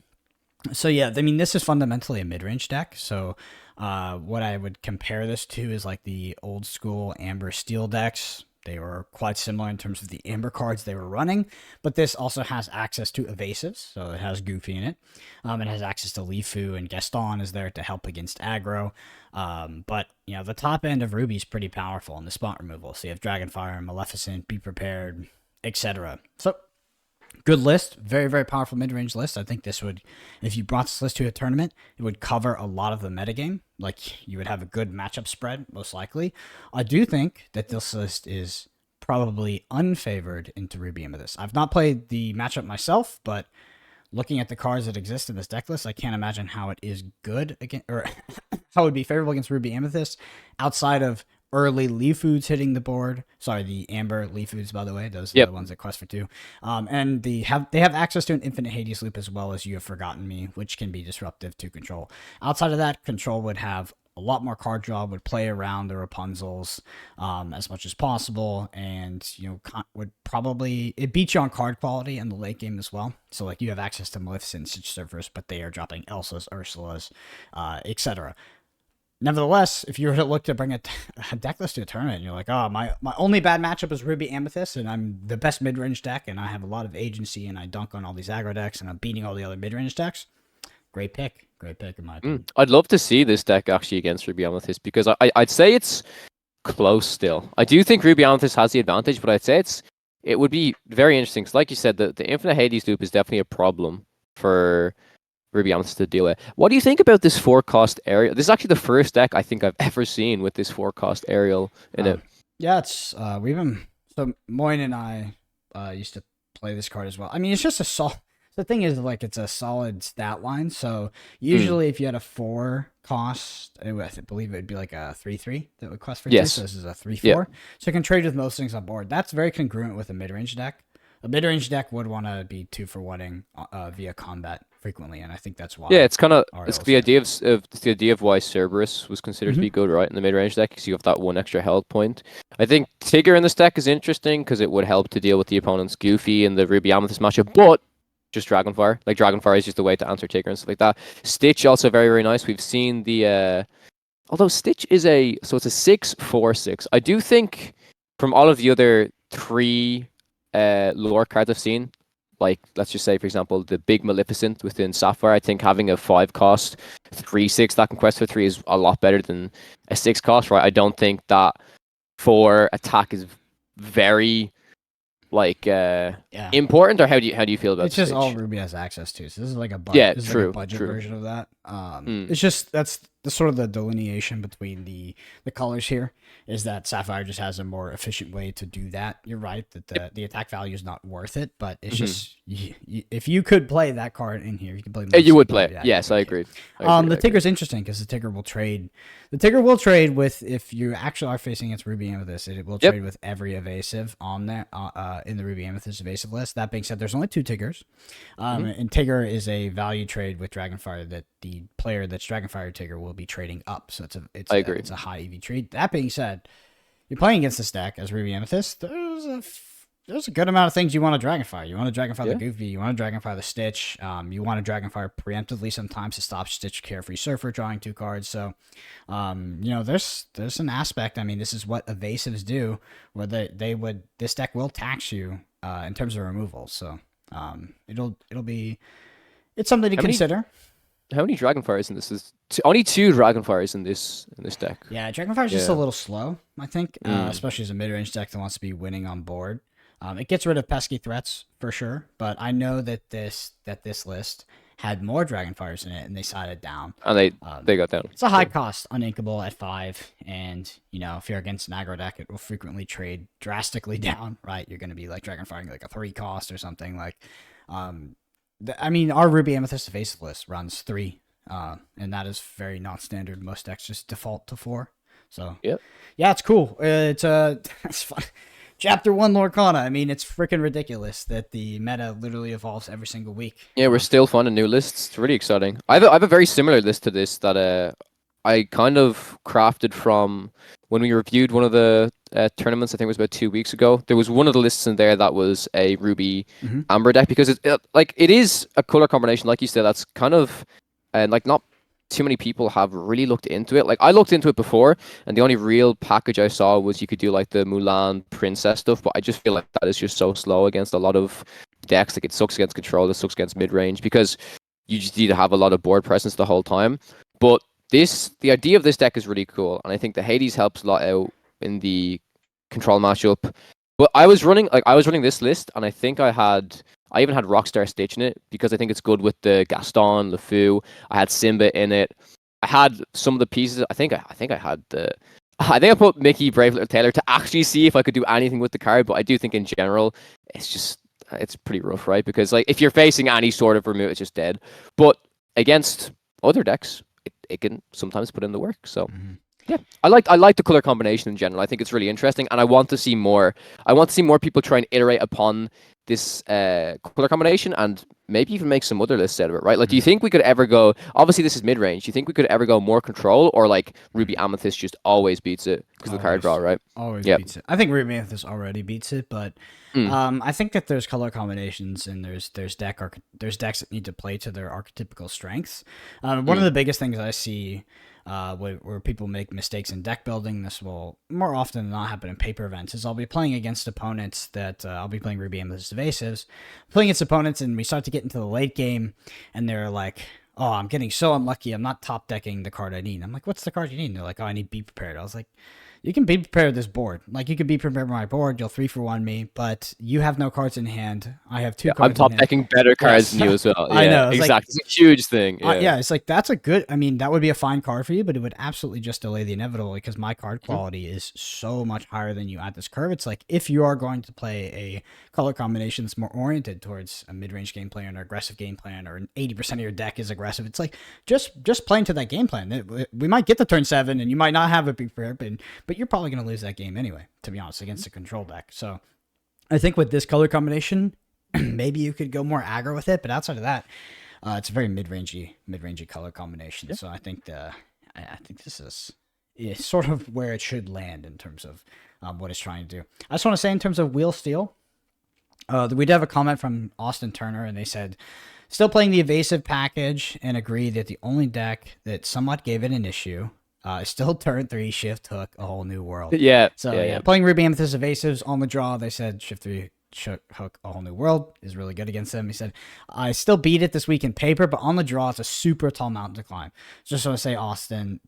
So yeah, I mean, this is fundamentally a mid-range deck. So what I would compare this to is like the old school Amber Steel decks. They were quite similar in terms of the Amber cards they were running, but this also has access to evasives, so it has Goofy in it. It has access to Lifu, and Gaston is there to help against aggro. But you know, the top end of Ruby is pretty powerful in the spot removal. So you have Dragonfire, Maleficent, Be Prepared, etc. So good list, very very powerful mid-range list. I think this would, if you brought this list to a tournament, it would cover a lot of the metagame. Like you would have a good matchup spread, most likely. I do think that this list is probably unfavored into Ruby Amethyst. I've not played the matchup myself, but looking at the cards that exist in this deck list, I can't imagine how it is good against, or how it would be favorable against Ruby Amethyst outside of early Leaf Foods hitting the board. Sorry, the Amber Leaf Foods, by the way. Those are Yep. the ones that quest for 2. And they have access to an infinite Hades loop as well as You Have Forgotten Me, which can be disruptive to control. Outside of that, control would have a lot more card draw, would play around the Rapunzels as much as possible, and would probably it beats you on card quality in the late game as well. So like you have access to Maleficent, Stitch Surfers, but they are dropping Elsa's, Ursula's, etc. Nevertheless, if you were to look to bring a deck list to a tournament, and you're like, oh, my only bad matchup is Ruby Amethyst, and I'm the best mid range deck, and I have a lot of agency, and I dunk on all these aggro decks, and I'm beating all the other mid range decks. Great pick in my opinion. I'd love to see this deck actually against Ruby Amethyst because I'd say it's close still. I do think Ruby Amethyst has the advantage, but I'd say it would be very interesting because, like you said, the Infinite Hades loop is definitely a problem for Ruby Amethyst to deal with. What do you think about this 4-cost Aerial? This is actually the first deck I think I've ever seen with this 4-cost Aerial in it. Yeah, it's we've been so Moyne and I used to play this card as well. I mean, it's just a solid. The thing is, like, it's a solid stat line. So usually, if you had a 4 cost, I believe it would be like a 3/3 that would cost for 2. So this is a 3/4. Yeah. So you can trade with most things on board. That's very congruent with a mid range deck. A mid range deck would want to be 2-for-1ing via combat frequently, and I think that's why. Yeah, it's kind of the idea of why Cerberus was considered to be good, right, in the mid range deck, because you have that 1 extra health point. I think Tigger in this deck is interesting because it would help to deal with the opponent's Goofy and the Ruby Amethyst matchup, but just Dragonfire. Like, Dragonfire is just a way to answer Tigger and stuff like that. Stitch also very, very nice. We've seen the although Stitch is it's a 6/4/6. I do think from all of the other 3 lore cards I've seen, like, let's just say, for example, the Big Maleficent within Sapphire, I think having a 5-cost 3/6 that can quest for 3 is a lot better than a 6-cost, right? I don't think that 4 attack is very important, or how do you feel about it's just Stitch? all Ruby has access to, so this is like a budget, like a budget version of that. It's just that's the sort of the delineation between the colors here is that Sapphire just has a more efficient way to do that. You're right that the attack value is not worth it, but it's just if you could play that card in here, you could play. You would play it. Yes, I agree. The Tigger's interesting because the Tigger will trade. The Tigger will trade with, if you actually are facing against Ruby Amethyst, it will trade with every evasive on there in the Ruby Amethyst evasive list. That being said, there's only 2 Tiggers, and Tigger is a value trade with Dragonfire that the player that's Dragonfire Tigger will be trading up. So it's a high EV trade. That being said, you're playing against this deck as Ruby Amethyst. There's a good amount of things you want to Dragonfire. You want to Dragonfire the Goofy. You want to Dragonfire the Stitch. You want to Dragonfire preemptively sometimes to stop Stitch Carefree Surfer drawing 2 cards. So, there's an aspect. I mean, this is what evasives do, where this deck will tax you in terms of removal. So, it's something to consider. How many Dragonfires in this? Is only 2 Dragonfires in this deck. Yeah, Dragonfire is just a little slow, I think, especially as a mid-range deck that wants to be winning on board. It gets rid of pesky threats for sure, but I know that this list had more Dragonfires in it, and they sided down. And they got down. It's a high cost, uninkable at 5, and if you're against an aggro deck, it will frequently trade drastically down. Right, you're going to be like Dragonfiring like a 3 cost or something like. Our Ruby Amethyst evasive list runs 3, and that is very not standard. Most decks just default to 4. So yeah, it's cool. It's fun. Chapter 1 Lorcana. I mean, it's freaking ridiculous that the meta literally evolves every single week. Yeah, we're still finding new lists. It's really exciting. I have a very similar list to this that I kind of crafted from when we reviewed one of the tournaments. I think it was about 2 weeks ago. There was one of the lists in there that was a Ruby Amber deck, because it is a color combination, like you said, that's kind of not too many people have really looked into it. Like, I looked into it before, and the only real package I saw was you could do like the Mulan princess stuff, but I just feel like that is just so slow against a lot of decks. Like, it sucks against control, it sucks against mid-range, because you just need to have a lot of board presence the whole time. But the idea of this deck is really cool, and I think the Hades helps a lot out in the control matchup. But I was running this list, and I think I even had Rockstar Stitch in it, because I think it's good with the Gaston, LeFou. I had Simba in it. I had some of the pieces. I think I put Mickey, Brave Little Tailor to actually see if I could do anything with the card. But I do think in general, it's pretty rough, right? Because like, if you're facing any sort of remove, it's just dead. But against other decks, it can sometimes put in the work. So. Yeah, I like the color combination in general. I think it's really interesting, and I want to see more. I want to see more people try and iterate upon this color combination, and maybe even make some other lists out of it, right? Like, do you think we could ever go? Obviously, this is mid range. Do you think we could ever go more control, or like Ruby Amethyst just always beats it because of the card draw, right? Always beats it. I think Ruby Amethyst already beats it, but I think that there's color combinations, and there's decks that need to play to their archetypical strengths. One of the biggest things I see where people make mistakes in deck building. This will more often than not happen in paper events. Is I'll be playing against opponents that I'll be playing Ruby Amethyst Evasives, playing against opponents, and we start to get into the late game, and they're like, "Oh, I'm getting so unlucky. I'm not top decking the card I need." I'm like, "What's the card you need?" And they're like, "Oh, I need Be Prepared." I was like, you can be prepared this board. Like, you could be prepared my board. You'll 3-for-1 me, but you have no cards in hand. I have two cards I'm top in hand. decking better cards than you as well. I Yeah, know. It's exactly. It's a huge thing. Yeah. yeah, it's like that's a good. I mean, that would be a fine card for you, but it would absolutely just delay the inevitable because my card quality is so much higher than you at this curve. It's like if you are going to play a color combination that's more oriented towards a mid-range game plan or aggressive game plan, or 80% of your deck is aggressive, it's like just playing to that game plan. We might get to turn 7, and you might not have a big prayer, but you're probably going to lose that game anyway. To be honest, against a control deck. So I think with this color combination, maybe you could go more aggro with it, but outside of that. It's a very mid-rangey color combination. So I think this is sort of where it should land in terms of what it's trying to do. I just want to say in terms of wheel steel, we did have a comment from Austin Turner, and they said, still playing the evasive package and agree that the only deck that somewhat gave it an issue is still turn 3 shift hook a whole new world. Yeah. So yeah. playing Ruby Amethyst evasives on the draw, they said shift 3 hook a whole new world is really good against them. He said, I still beat it this week in paper, but on the draw it's a super tall mountain to climb. Just want to say Austin,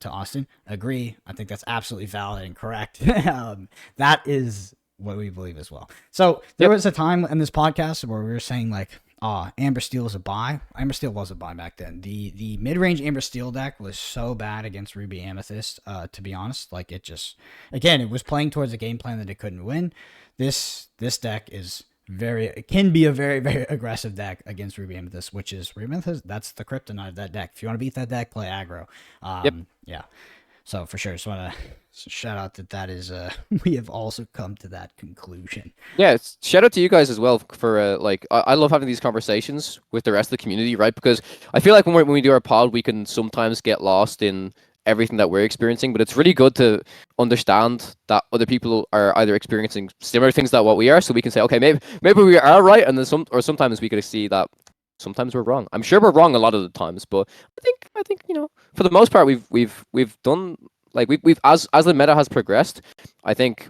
agree. I think that's absolutely valid and correct. That is what we believe as well. So there was a time in this podcast where we were saying like, Amber Steel is a buy. Amber Steel was a buy back then. The mid-range Amber Steel deck was so bad against Ruby Amethyst, to be honest. Like, it just, again, it was playing towards a game plan that it couldn't win. This deck is it can be a very, very aggressive deck against Ruby Amethyst, which is Ruby Amethyst. That's the kryptonite of that deck. If you want to beat that deck, play aggro. Yeah. So for sure, just want to shout out that is we have also come to that conclusion. Yeah, shout out to you guys as well for like I love having these conversations with the rest of the community, right? Because I feel like when we do our pod, we can sometimes get lost in everything that we're experiencing, but it's really good to understand that other people are either experiencing similar things that what we are, so we can say, okay, maybe we are right, and then sometimes we could see that sometimes we're wrong. I'm sure we're wrong a lot of the times, but I think for the most part we've done like we've as the meta has progressed. I think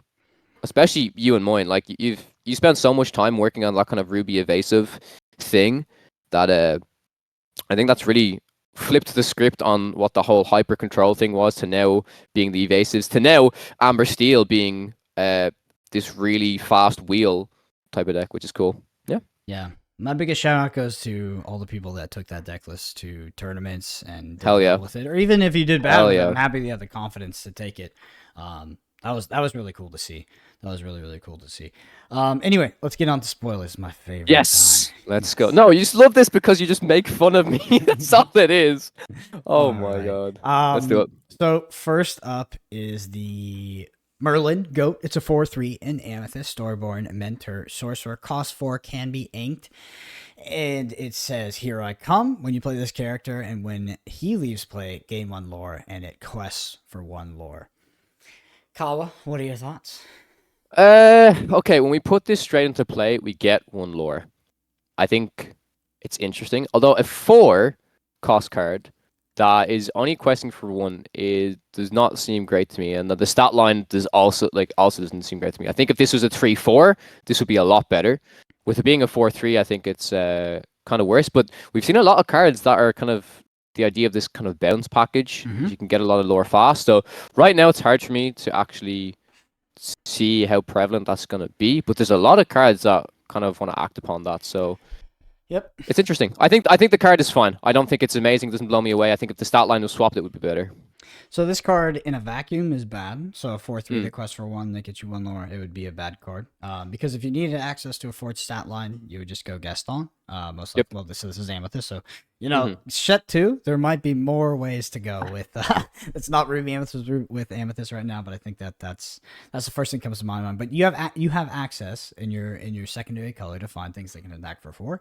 especially you and mine, like you spent so much time working on that kind of Ruby evasive thing that I think that's really flipped the script on what the whole hyper control thing was to now being the evasives to now Amber Steel being this really fast wheel type of deck, which is cool. Yeah. My biggest shout out goes to all the people that took that deck list to tournaments and did Hell yeah well with it, or even if you did bad with it, yeah. I'm happy you had the confidence to take it. That was really cool to see. That was really, really cool to see. Anyway, let's get on to spoilers. My favorite. Yes, let's go. No, you just love this because you just make fun of me. That's all it is. Oh All my right. god. Let's do it. So first up is the Merlin Goat. It's a 4/3 in Amethyst, Storyborn, Mentor, Sorcerer. Cost 4, can be inked. And it says, here I come when you play this character, and when he leaves play, gain 1 lore, and it quests for 1 lore. Kawa, what are your thoughts? Okay, when we put this straight into play, we get 1 lore. I think it's interesting. Although a 4 cost card that is only questing for 1 does not seem great to me, and the stat line also doesn't seem great to me. I think if this was a 3/4, this would be a lot better. With it being a 4/3, I think it's kind of worse. But we've seen a lot of cards that are kind of the idea of this kind of bounce package. You can get a lot of lore fast. So right now it's hard for me to actually see how prevalent that's going to be. But there's a lot of cards that kind of want to act upon that. So Yep. it's interesting. I think the card is fine. I don't think it's amazing. It doesn't blow me away. I think if the stat line was swapped, it would be better. So this card in a vacuum is bad. So a 4/3 that quests for 1 that gets you 1 lore, it would be a bad card. Because if you needed access to a 4th stat line, you would just go Gaston. Most likely, well, this is Amethyst, so Shet 2. There might be more ways to go with. It's not Ruby Amethyst with Amethyst right now, but I think that's the first thing that comes to my mind. But you have access in your secondary color to find things that can attack for 4.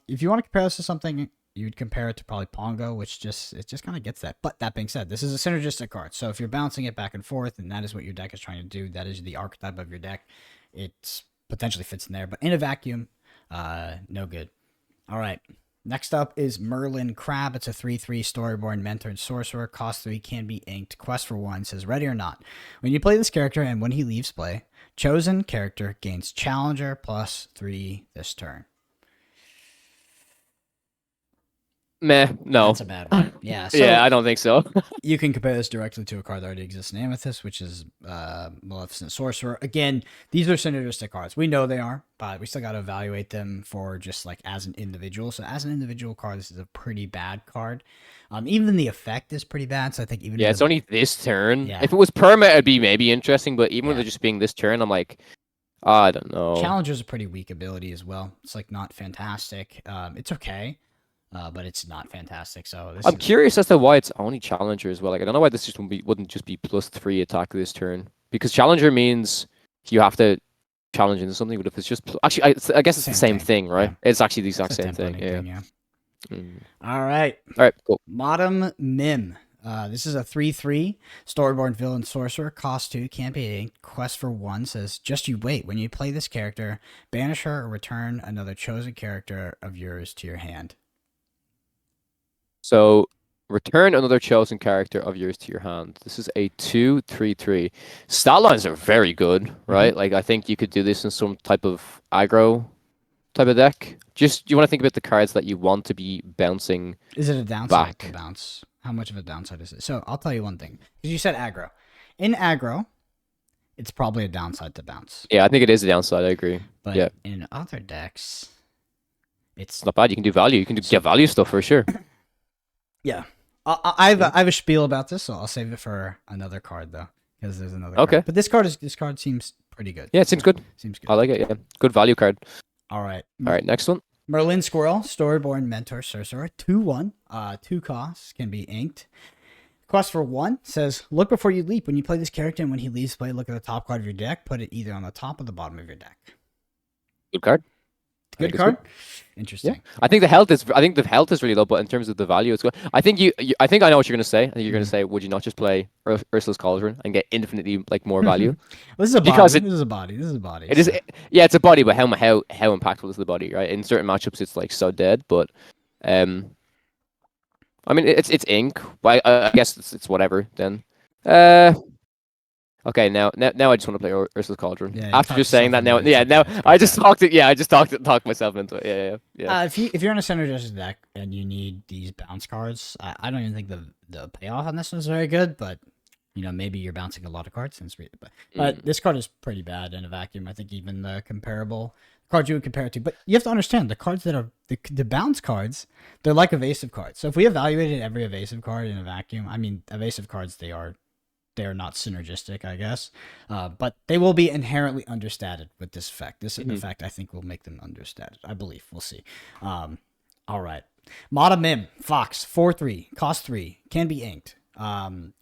If you want to compare this to something, you'd compare it to probably Pongo, which just kind of gets that. But that being said, this is a synergistic card. So if you're bouncing it back and forth, and that is what your deck is trying to do, that is the archetype of your deck, it potentially fits in there. But in a vacuum, no good. All right. Next up is Merlin Crab. It's a 3/3 storyborn mentored sorcerer. Cost 3, can be inked. Quest for 1, says ready or not. When you play this character and when he leaves play, chosen character gains challenger +3 this turn. Meh, no. That's a bad one. Yeah, so Yeah, I don't think so. you can compare this directly to a card that already exists in Amethyst, which is Maleficent Sorcerer. Again, these are synergistic cards. We know they are, but we still got to evaluate them for just like as an individual. So as an individual card, this is a pretty bad card. Even the effect is pretty bad. So I think even it's only this turn. Yeah. If it was perma, it'd be maybe interesting. But even with Yeah. it just being this turn, I'm like, I don't know. Challenger's a pretty weak ability as well. It's like not fantastic. It's okay. But it's not fantastic. So I'm curious as to why it's only Challenger as well. Like I don't know why this just wouldn't just be +3 attack this turn, because Challenger means you have to challenge into something. But if it's just actually, I guess it's the same thing, right? Yeah. It's actually the exact same thing. Yeah. All right. Cool. Modem Mim. This is a 3/3 storyborn villain sorcerer. Cost 2, can't be inked. Quest for 1, says just you wait. When you play this character, banish her or return another chosen character of yours to your hand. So return another chosen character of yours to your hand. This is a 2/3/3. Stat lines are very good, right? Like I think you could do this in some type of aggro type of deck. Just you want to think about the cards that you want to be bouncing. Is it a downside to bounce? How much of a downside is it? So I'll tell you one thing. Because you said aggro. In aggro, it's probably a downside to bounce. Yeah, I think it is a downside. I agree. But in other decks, it's not bad. You can do value. You can get value stuff for sure. Yeah. I have a spiel about this, so I'll save it for another card though, because there's another. Okay. Card. But this card seems pretty good. Yeah, it seems good. Seems good. I like it. Yeah, good value card. All right. Next one. Merlin Squirrel, storyborn mentor sorcerer, 2/1, 2 costs, can be inked. Quest for 1 says look before you leap. When you play this character and when he leaves play, look at the top card of your deck. Put it either on the top or the bottom of your deck. Good card. Good card. Interesting. Yeah. I think the health is really low, but in terms of the value, it's good. I think I think I know what you're gonna say. I think you're gonna say, would you not just play Ursula's Cauldron and get infinitely more value? This is a body. Because this is a body. It is. Yeah, it's a body, but how impactful is the body, right? In certain matchups, it's like so dead, but I mean, it's ink. Well, I guess it's whatever then. Okay, now I just want to play Ursula's Cauldron. Yeah, after just saying that, now I just talked myself into it. Yeah. If you're in a synergistic deck and you need these bounce cards, I don't even think the payoff on this one is very good. But maybe you're bouncing a lot of cards since but this card is pretty bad in a vacuum. I think even the comparable cards you would compare it to. But you have to understand the cards that are the bounce cards, they're like evasive cards. So if we evaluated every evasive card in a vacuum, I mean evasive cards they are not synergistic, I guess, but they will be inherently understated with this effect. This effect, I think, will make them understated. I believe. We'll see. All right. Mata Mim, Fox, 4/3, cost 3, can be inked.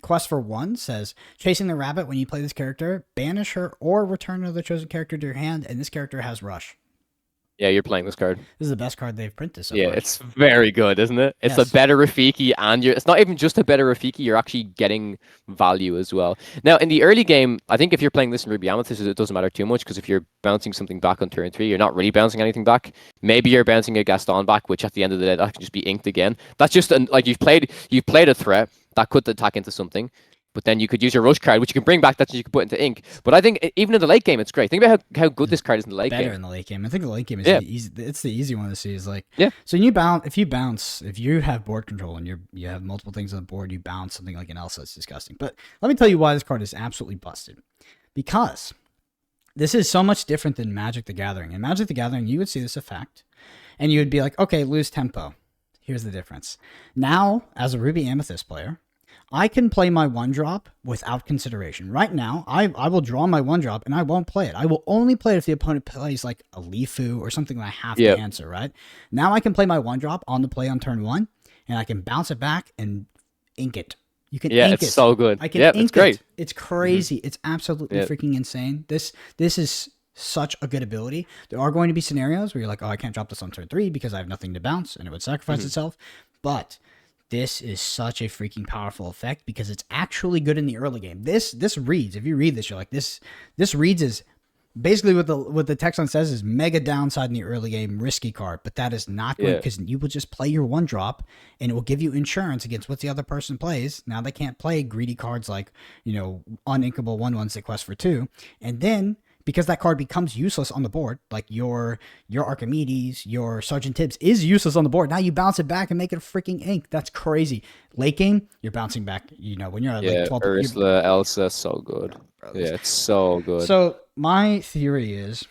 Quest for 1 says, chasing the rabbit, when you play this character, banish her or return another chosen character to your hand, and this character has rush. Yeah, you're playing this card. This is the best card they've printed so far. Yeah, it's very good, isn't it? It's a better Rafiki, and it's not even just a better Rafiki, you're actually getting value as well. Now, in the early game, I think if you're playing this in Ruby Amethyst, it doesn't matter too much, because if you're bouncing something back on turn 3, you're not really bouncing anything back. Maybe you're bouncing a Gaston back, which at the end of the day, that can just be inked again. That's just, like, you've played a threat that could attack into something. But then you could use your rush card, which you can bring back that you can put into ink. But I think even in the late game, it's great. Think about how good this card is in the late game. Better in the late game. I think the late game is easy. It's the easy one to see. Is like So if you have board control and you have multiple things on the board, you bounce something like an Elsa. It's disgusting. But let me tell you why this card is absolutely busted. Because this is so much different than Magic the Gathering. In Magic the Gathering, you would see this effect, and you would be like, okay, lose tempo. Here's the difference. Now, as a Ruby Amethyst player, I can play my 1-drop without consideration. Right now, I will draw my 1-drop and I won't play it. I will only play it if the opponent plays like a Lifu or something that I have to answer, right? Now I can play my 1-drop on the play on turn 1 and I can bounce it back and ink it. You can ink it. It's so good. I can ink it's great. it. It's crazy. It's absolutely freaking insane. This is such a good ability. There are going to be scenarios where you're like, oh, I can't drop this on turn 3 because I have nothing to bounce and it would sacrifice itself. But this is such a freaking powerful effect because it's actually good in the early game. This reads, if you read this, you're like, this reads as basically what the text line says is mega downside in the early game, risky card, but that is not good because you will just play your one drop and it will give you insurance against what the other person plays. Now they can't play greedy cards like, uninkable 1/1 that quest for 2, and then because that card becomes useless on the board, like your Archimedes, your Sergeant Tibbs is useless on the board. Now you bounce it back and make it a freaking ink. That's crazy. Late game, you're bouncing back. When you're at like 12. Ursula, Elsa, so good. Yeah, it's so good. So my theory is,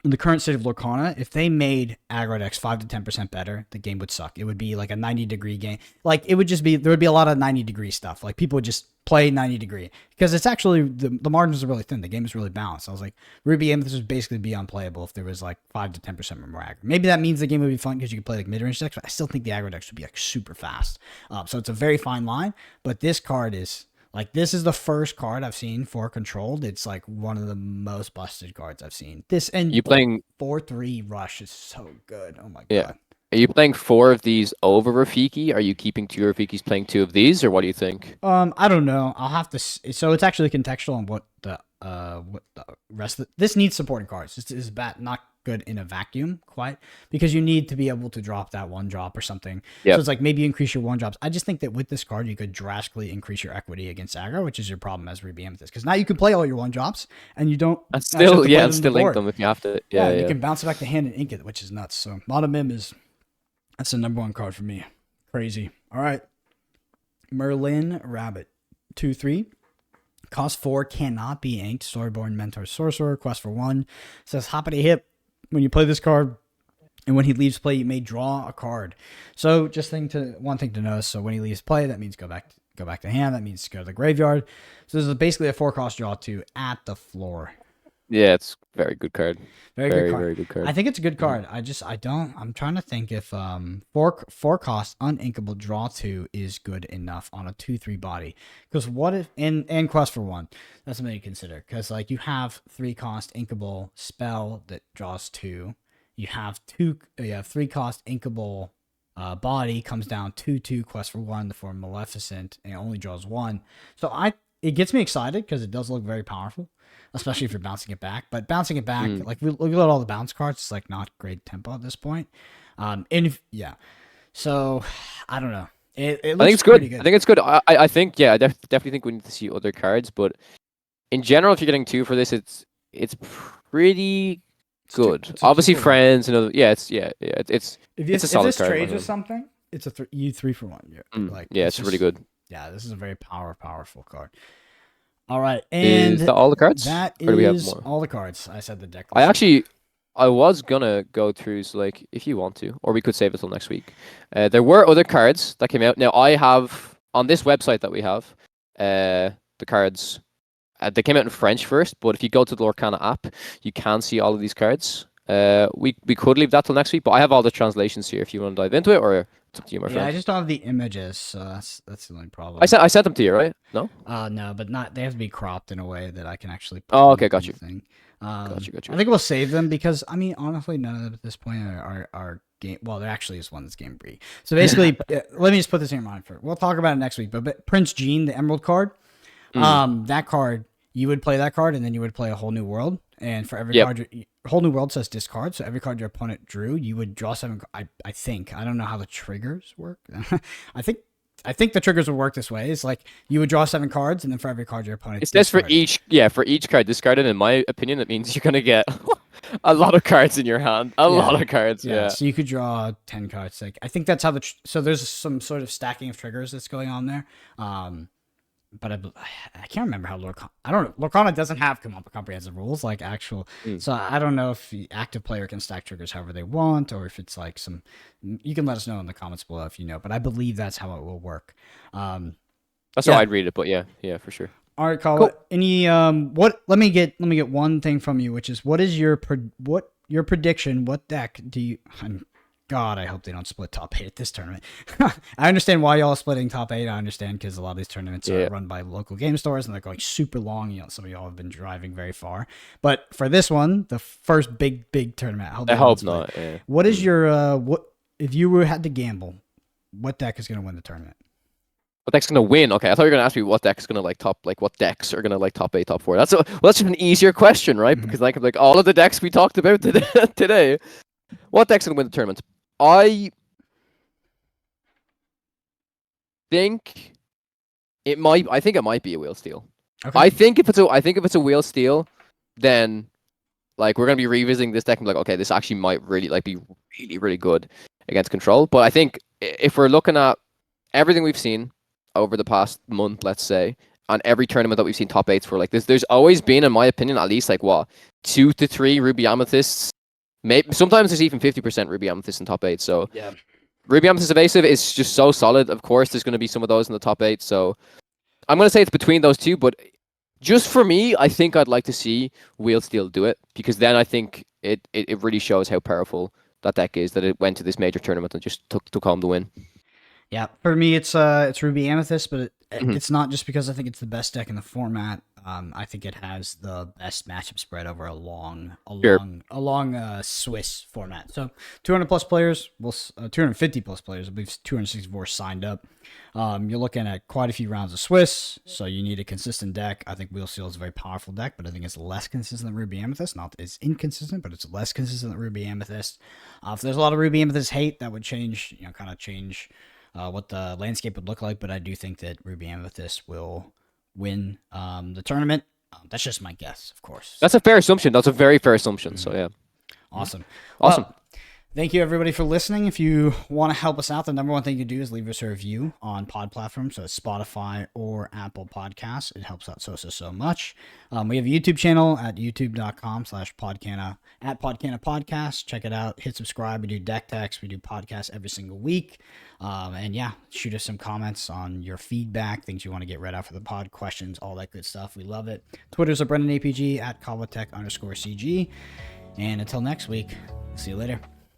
in the current state of Lorcana, if they made aggro decks 5 to 10% better, the game would suck. It would be like a 90-degree game. Like it would just be, there would be a lot of 90-degree stuff. Like people would just play 90-degree because it's actually the margins are really thin. The game is really balanced. I was like, Ruby Amethyst would basically be unplayable if there was like 5 to 10% more aggro. Maybe that means the game would be fun because you could play like mid-range decks, but I still think the aggro decks would be like super fast. So it's a very fine line. But this card is. Like, this is the first card I've seen for Controlled. It's, like, one of the most busted cards I've seen. This, and you playing 4/3 Rush is so good. Oh, my Yeah. God. Are you playing 4 of these over Rafiki? Are you keeping 2 Rafikis, playing 2 of these, or what do you think? I don't know. I'll have to... So, it's actually contextual on what the rest of... This needs supporting cards. This is not good in a vacuum, quite, because you need to be able to drop that one drop or something. Yep. So it's like maybe increase your one drops. I just think that with this card, you could drastically increase your equity against aggro, which is your problem as Ruby Amethyst. Because now you can play all your one drops and you don't And still link them if you have to. Yeah, you can bounce it back to hand and ink it, which is nuts. So Mono Mim that's the number one card for me. Crazy. All right. Merlin Rabbit 2/3. Cost 4, cannot be inked. Storyborn Mentor Sorcerer. Quest for 1. Says hoppity hip. When you play this card, and when he leaves play, you may draw a card. So just one thing to notice. So when he leaves play, that means go back to hand. That means go to the graveyard. So this is basically a 4-cost draw 2 at the floor. Yeah, it's a very good card. Very good card. I think it's a good card. Mm-hmm. I'm trying to think if 4-cost uninkable draw 2 is good enough on a 2/3 body. Because what if and quest for 1? That's something to consider. Because like you have 3-cost inkable spell that draws 2. You have 3-cost inkable body comes down 2/2 quest for 1 for Maleficent and it only draws 1. So it gets me excited because it does look very powerful, especially if you're bouncing it back. But bouncing it back, like we look at all the bounce cards, it's like not great tempo at this point. So I don't know. It looks I think it's good. good. I think it's good. I think definitely think we need to see other cards, but in general, if you're getting 2 for this, it's pretty good. Obviously, friends and other, it's a solid this card. Trades with something, it's a 3 for 1. It's really good. Yeah, this is a very powerful card. All right, and is that all the cards? That or do we have is more? all the cards. I said the deck list. I was gonna go through, so like if you want to, or we could save it till next week. There were other cards that came out. Now I have on this website that we have, the cards. They came out in French first, but if you go to the Lorcana app, you can see all of these cards. We could leave that till next week, but I have all the translations here if you want to dive into it, or it's up to you, my friend. I just don't have the images, so that's the only problem. I sent them to you, right? No? No, but they have to be cropped in a way that I can actually put okay, got you. Got you. I think we'll save them because, I mean, honestly, none of them at this point are game. Well, there actually is one that's game free. So basically, let me just put this in your mind for. We'll talk about it next week. But Prince Jean, the Emerald card, that card, you would play that card, and then you would play a whole new world. And for every card, whole new world says discard. So every card your opponent drew, you would draw 7. I think. I don't know how the triggers work. I think the triggers would work this way. It's like you would draw 7 cards, and then for every card your opponent. It says for each card discarded. In my opinion, that means you're gonna get a lot of cards in your hand. A lot of cards. Yeah. So you could draw 10 cards. Like I think that's how so there's some sort of stacking of triggers that's going on there. But I can't remember how Lorcana. I don't know. Lorcana doesn't have comprehensive rules like actual. So I don't know if the active player can stack triggers however they want, or if it's like some. You can let us know in the comments below if you know. But I believe that's how it will work. That's how I'd read it. But yeah, for sure. All right, Kawa. Cool. Any what? Let me get one thing from you, which is what is your prediction? What deck do you? God, I hope they don't split top 8 at this tournament. I understand why y'all are splitting top 8. I understand because a lot of these tournaments are run by local game stores and they're going super long. Some of y'all have been driving very far. But for this one, the first big tournament, I hope not. Yeah. What is your what if you had to gamble? What deck is going to win the tournament? What deck's gonna win? Okay, I thought you were gonna ask me what deck's gonna what decks are gonna top 8, top 4. That's just an easier question, right? Because like all of the decks we talked about today, what deck's gonna win the tournament? I think I think it might be a wheel steal. Okay. I think if it's a wheel steal, then like we're gonna be revisiting this deck and be like, okay, this actually might really like be really, really good against control. But I think if we're looking at everything we've seen over the past month, let's say, on every tournament that we've seen top 8s for like this, there's always been, in my opinion, at least like 2 to 3 Ruby Amethysts. Maybe sometimes there's even 50% Ruby Amethyst in top 8. So yeah, Ruby Amethyst Evasive is just so solid. Of course, there's going to be some of those in the top 8. So I'm going to say it's between those two, but just for me, I think I'd like to see Wheel Steel do it, because then I think it really shows how powerful that deck is, that it went to this major tournament and just took home the win. Yeah, for me it's Ruby Amethyst, but it's not just because I think it's the best deck in the format. I think it has the best matchup spread over a long Swiss format. So 200 plus players, 250 plus players. I believe 264 signed up. You're looking at quite a few rounds of Swiss, so you need a consistent deck. I think Wheel Steel is a very powerful deck, but I think it's less consistent than Ruby Amethyst. Not as inconsistent, but it's less consistent than Ruby Amethyst. If there's a lot of Ruby Amethyst hate, that would change, kind of change what the landscape would look like, but I do think that Ruby Amethyst will win the tournament. That's just my guess, of course. That's a fair assumption. That's a very fair assumption. So yeah. Awesome. Awesome. Well, thank you everybody for listening. If you want to help us out, the number one thing you do is leave us a review on pod platforms, so Spotify or Apple Podcasts. It helps out so much. We have a YouTube channel at youtube.com/Podcana, at Podcana Podcast. Check it out. Hit subscribe. We do deck techs. We do podcasts every single week. And yeah, shoot us some comments on your feedback, things you want to get read out for the pod, questions, all that good stuff. We love it. Twitter's at BrendanAPG, at KawaTech_CG. And until next week, see you later.